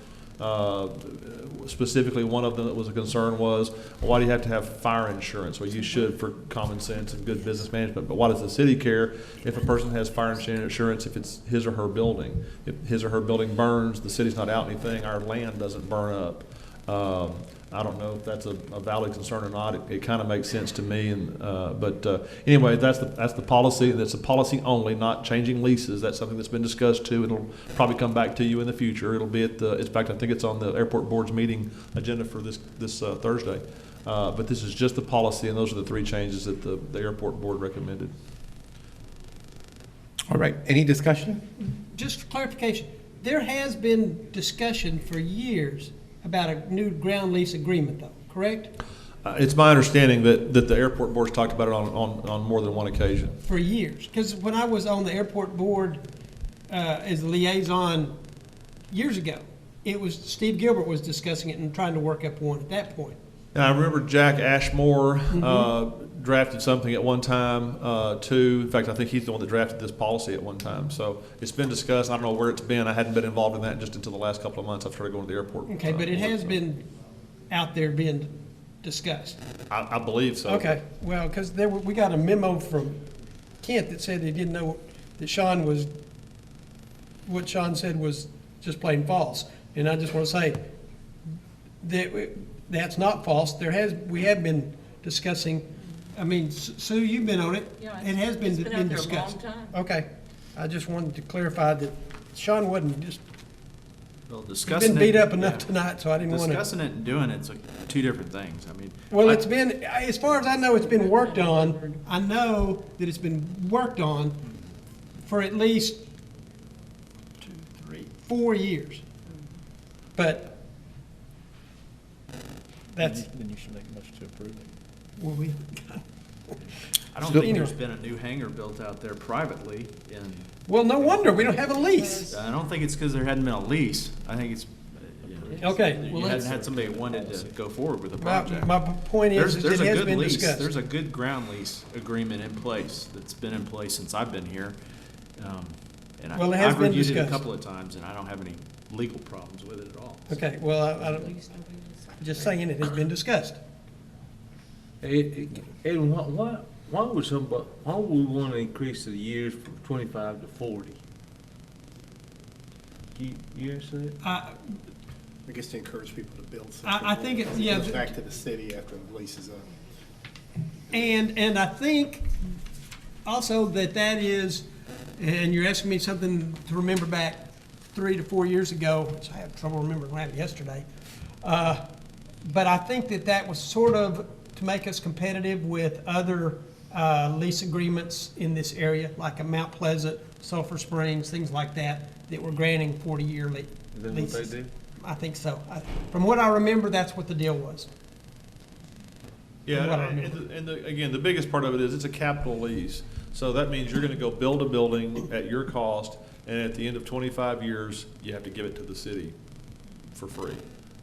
Specifically, one of them that was a concern was, well, why do you have to have fire insurance? Well, you should for common sense and good business management, but why does the city care if a person has fire insurance if it's his or her building? If his or her building burns, the city's not out anything, our land doesn't burn up. I don't know if that's a valid concern or not. It kind of makes sense to me, but anyway, that's the policy. That's a policy only, not changing leases. That's something that's been discussed too. It'll probably come back to you in the future. It'll be in fact, I think it's on the airport board's meeting agenda for this Thursday. But this is just the policy, and those are the three changes that the airport board recommended. All right, any discussion? Just for clarification, there has been discussion for years about a new ground lease agreement, though, correct? It's my understanding that the airport board's talked about it on more than one occasion. For years, because when I was on the airport board as a liaison years ago, it was, Steve Gilbert was discussing it and trying to work up one at that point. And I remember Jack Ashmore drafted something at one time, too. In fact, I think he's the one that drafted this policy at one time. So it's been discussed. I don't know where it's been. I hadn't been involved in that just until the last couple of months. I've started going to the airport. Okay, but it has been out there being discussed. I believe so. Okay, well, because we got a memo from Kent that said they didn't know that what Sean said was just plain false. And I just want to say that that's not false. We have been discussing, I mean, Sue, you've been on it. Yeah, It has been it's been out there a discussed. long time. Okay, I just wanted to clarify that Sean wasn't just, Well, he's discussing been beat it- up enough yeah. tonight, so I didn't want to. Discussing it and doing it's like two different things. I mean. Well, it's been, as far as I know, it's been worked on. I know that it's been worked on for at least 4 years. But that's. Then you should make a motion to approve it. Well, we, I don't So- think there's been a new hangar built out there privately in. well, no wonder, we don't have a lease. I don't think it's because there hadn't been a lease. I think it's. Okay, You well, hadn't let's, had somebody who wanted to go forward with the my, project. my point is that There's it a has good been lease. discussed. There's a good ground lease agreement in place that's been in place since I've been here. And Well, it has I've been reviewed it a discussed. couple of times, and I don't have any legal problems with it at all. Okay, well, I don't, just saying it has been discussed. And why would we want to increase the years from 25 to 40? You understand? I guess to encourage people to build something. I think it- yeah, Goes th- back to the city after the lease is up. And I think also that is, and you're asking me something to remember back 3 to 4 years ago, which I have trouble remembering what happened yesterday. But I think that was sort of to make us competitive with other lease agreements in this area, like a Mount Pleasant, Sulphur Springs, things like that, that were granting 40-year leases. Is that what they did? I think so. From what I remember, that's what the deal was. Yeah, From what I and remember. again, the biggest part of it is it's a capital lease. So that means you're gonna go build a building at your cost, and at the end of 25 years, you have to give it to the city for free.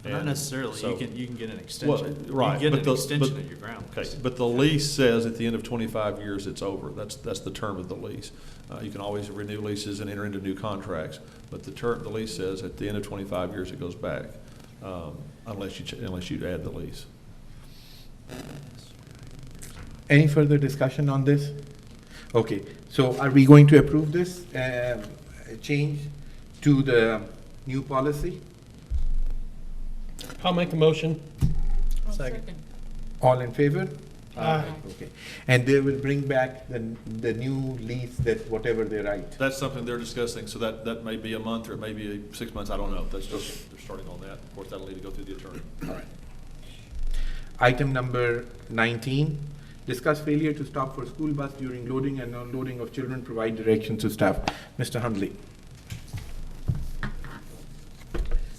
Not And necessarily. so- You can get an Well, extension. right, You can but get the- an extension but- of your ground Okay, lease. but the lease says at the end of 25 years, it's over. That's the term of the lease. You can always renew leases and enter into new contracts, but the lease says at the end of 25 years, it goes back, unless you add the lease. Any further discussion on this? Okay, so are we going to approve this change to the new policy? I'll make a motion. Second. All in favor? Aye. Okay, and they will bring back the new lease that whatever they write. That's something they're discussing, so that may be a month or it may be 6 months, I don't know. That's just, they're starting on that. Of course, that'll need to go through the attorney. All right. Item number 19, discuss failure to stop for school bus during loading and unloading of children, provide directions to staff. Mr. Hundley.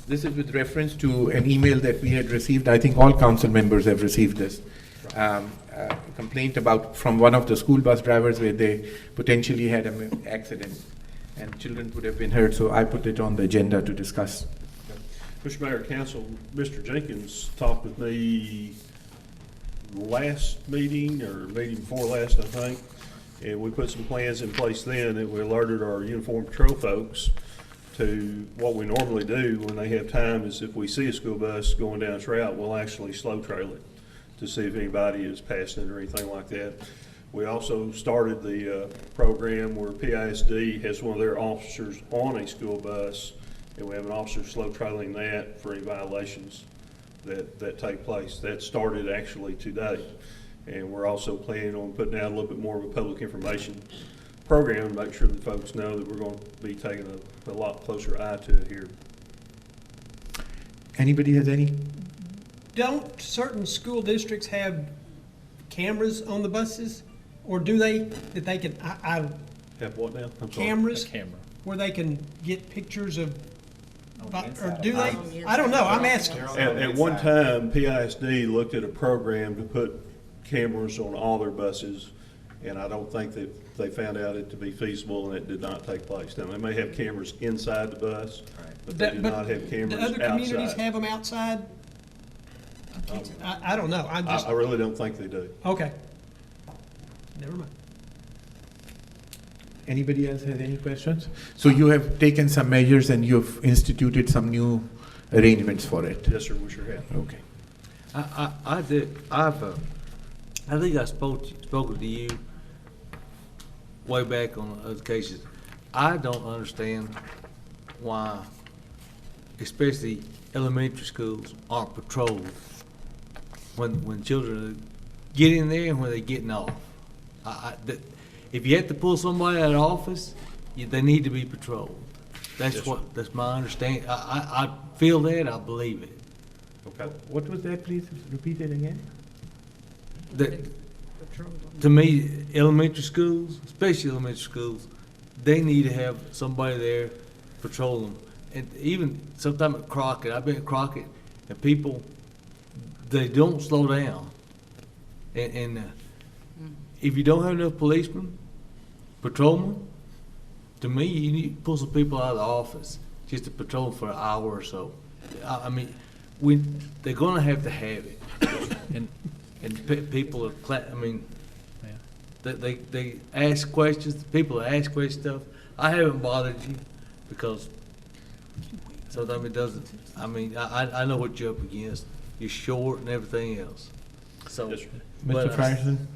This is with reference to an email that we had received. I think all council members have received this. Complaint from one of the school bus drivers where they potentially had an accident and children would have been hurt. So I put it on the agenda to discuss. Mr. Mayor, Council, Mr. Jenkins talked with me last meeting or meeting before last, I think, and we put some plans in place then that we alerted our uniformed patrol folks to what we normally do when they have time is if we see a school bus going down its route, we'll actually slow trail it to see if anybody is passing or anything like that. We also started the program where PISD has one of their officers on a school bus, and we have an officer slow trailing that for any violations that take place. That started actually today. And we're also planning on putting out a little bit more of a public information program to make sure that folks know that we're going to be taking a lot closer eye to it here. Anybody has any? Don't certain school districts have cameras on the buses? Or do they, that they can, Have what now? I'm sorry. cameras? Camera. where they can get pictures of, or do they? I don't know, I'm asking. At one time, PISD looked at a program to put cameras on all their buses, and I don't think that they found out it to be feasible, and it did not take place. Now, they may have cameras inside the bus, but they do not have cameras Do other communities outside. have them outside? I don't know, I'm just, I really don't think they do. okay. Never mind. Anybody else has any questions? So you have taken some measures and you've instituted some new arrangements for it? Yes, sir, we sure have. Okay. I did, I think I spoken to you way back on other cases. I don't understand why, especially elementary schools, aren't patrolled when children are getting there and when they're getting off. If you have to pull somebody out of office, they need to be patrolled. That's that's my understanding. I feel that, I believe it. Okay. What was that, please? Repeat it again. To me, elementary schools, especially elementary schools, they need to have somebody there patrol them. And even sometime at Crockett, I've been at Crockett, and people, they don't slow down. And if you don't have enough policemen, patrolmen, to me, you need to pull some people out of the office just to patrol for an hour or so. I mean, they're gonna have to have it. And people are, I mean, they ask questions, people that ask questions stuff. I haven't bothered you because sometimes it doesn't, I mean, I know what you're up against. You're short and everything else. So, Mr. Frierson?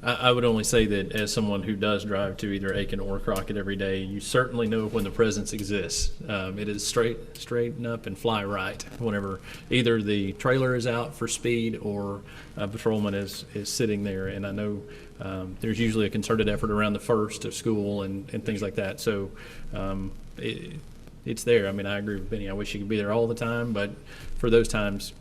I would only say that as someone who does drive to either Aiken or Crockett every day, you certainly know when the presence exists. It is straighten up and fly right whenever either the trailer is out for speed or a patrolman is sitting there. And I know there's usually a concerted effort around the first of school and things like that. So it's there. I mean, I agree with Benny. I wish you could be there all the time, but for those times,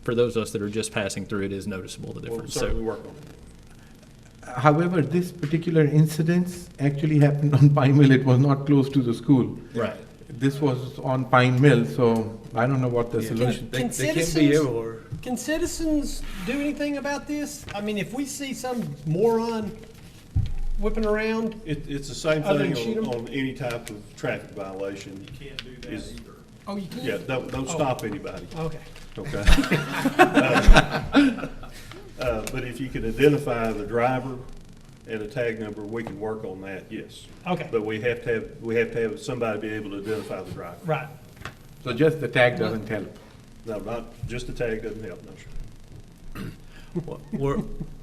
for those of us that are just passing through, it is noticeable, the difference. We'll certainly work on it. However, this particular incident actually happened on Pine Mill. It was not close to the school. Right. This was on Pine Mill, so I don't know what the solution. They can't be everywhere. Can citizens do anything about this? I mean, if we see some moron whipping around, It's the same Other than thing shoot 'em? on any type of traffic violation. You can't do that either. oh, you can't? Yeah, don't stop anybody. Okay. Okay. But if you can identify the driver and a tag number, we can work on that, yes. Okay. But we have to have somebody be able to identify the driver. Right. So just the tag doesn't help. No, not, just the tag doesn't help, no, sir.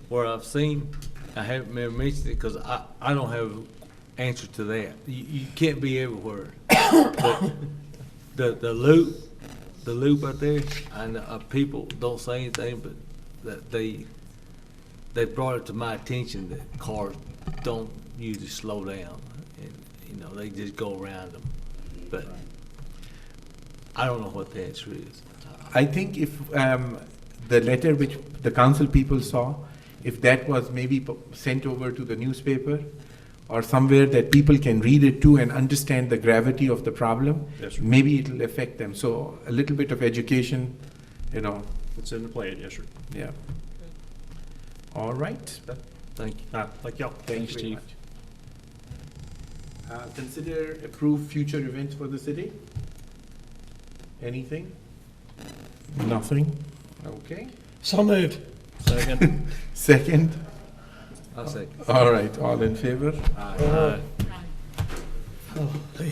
Where I've seen, I haven't mentioned it because I don't have an answer to that. You can't be everywhere. But the loop out there, and people don't say anything, but that they brought it to my attention that cars don't usually slow down, and they just go around them. But I don't know what the answer is. I think if the letter which the council people saw, if that was maybe sent over to the newspaper or somewhere that people can read it too and understand the gravity of the problem, Yes, sir. maybe it'll affect them. So a little bit of education, It's in the plan, yes, sir. yeah. All right. Thank you. Thank y'all. Thanks, Chief. Consider approve future events for the city? Anything? Nothing? Okay. So moved. Second. Second? I'll say. All right, all in favor? Aye. Oh, yeah.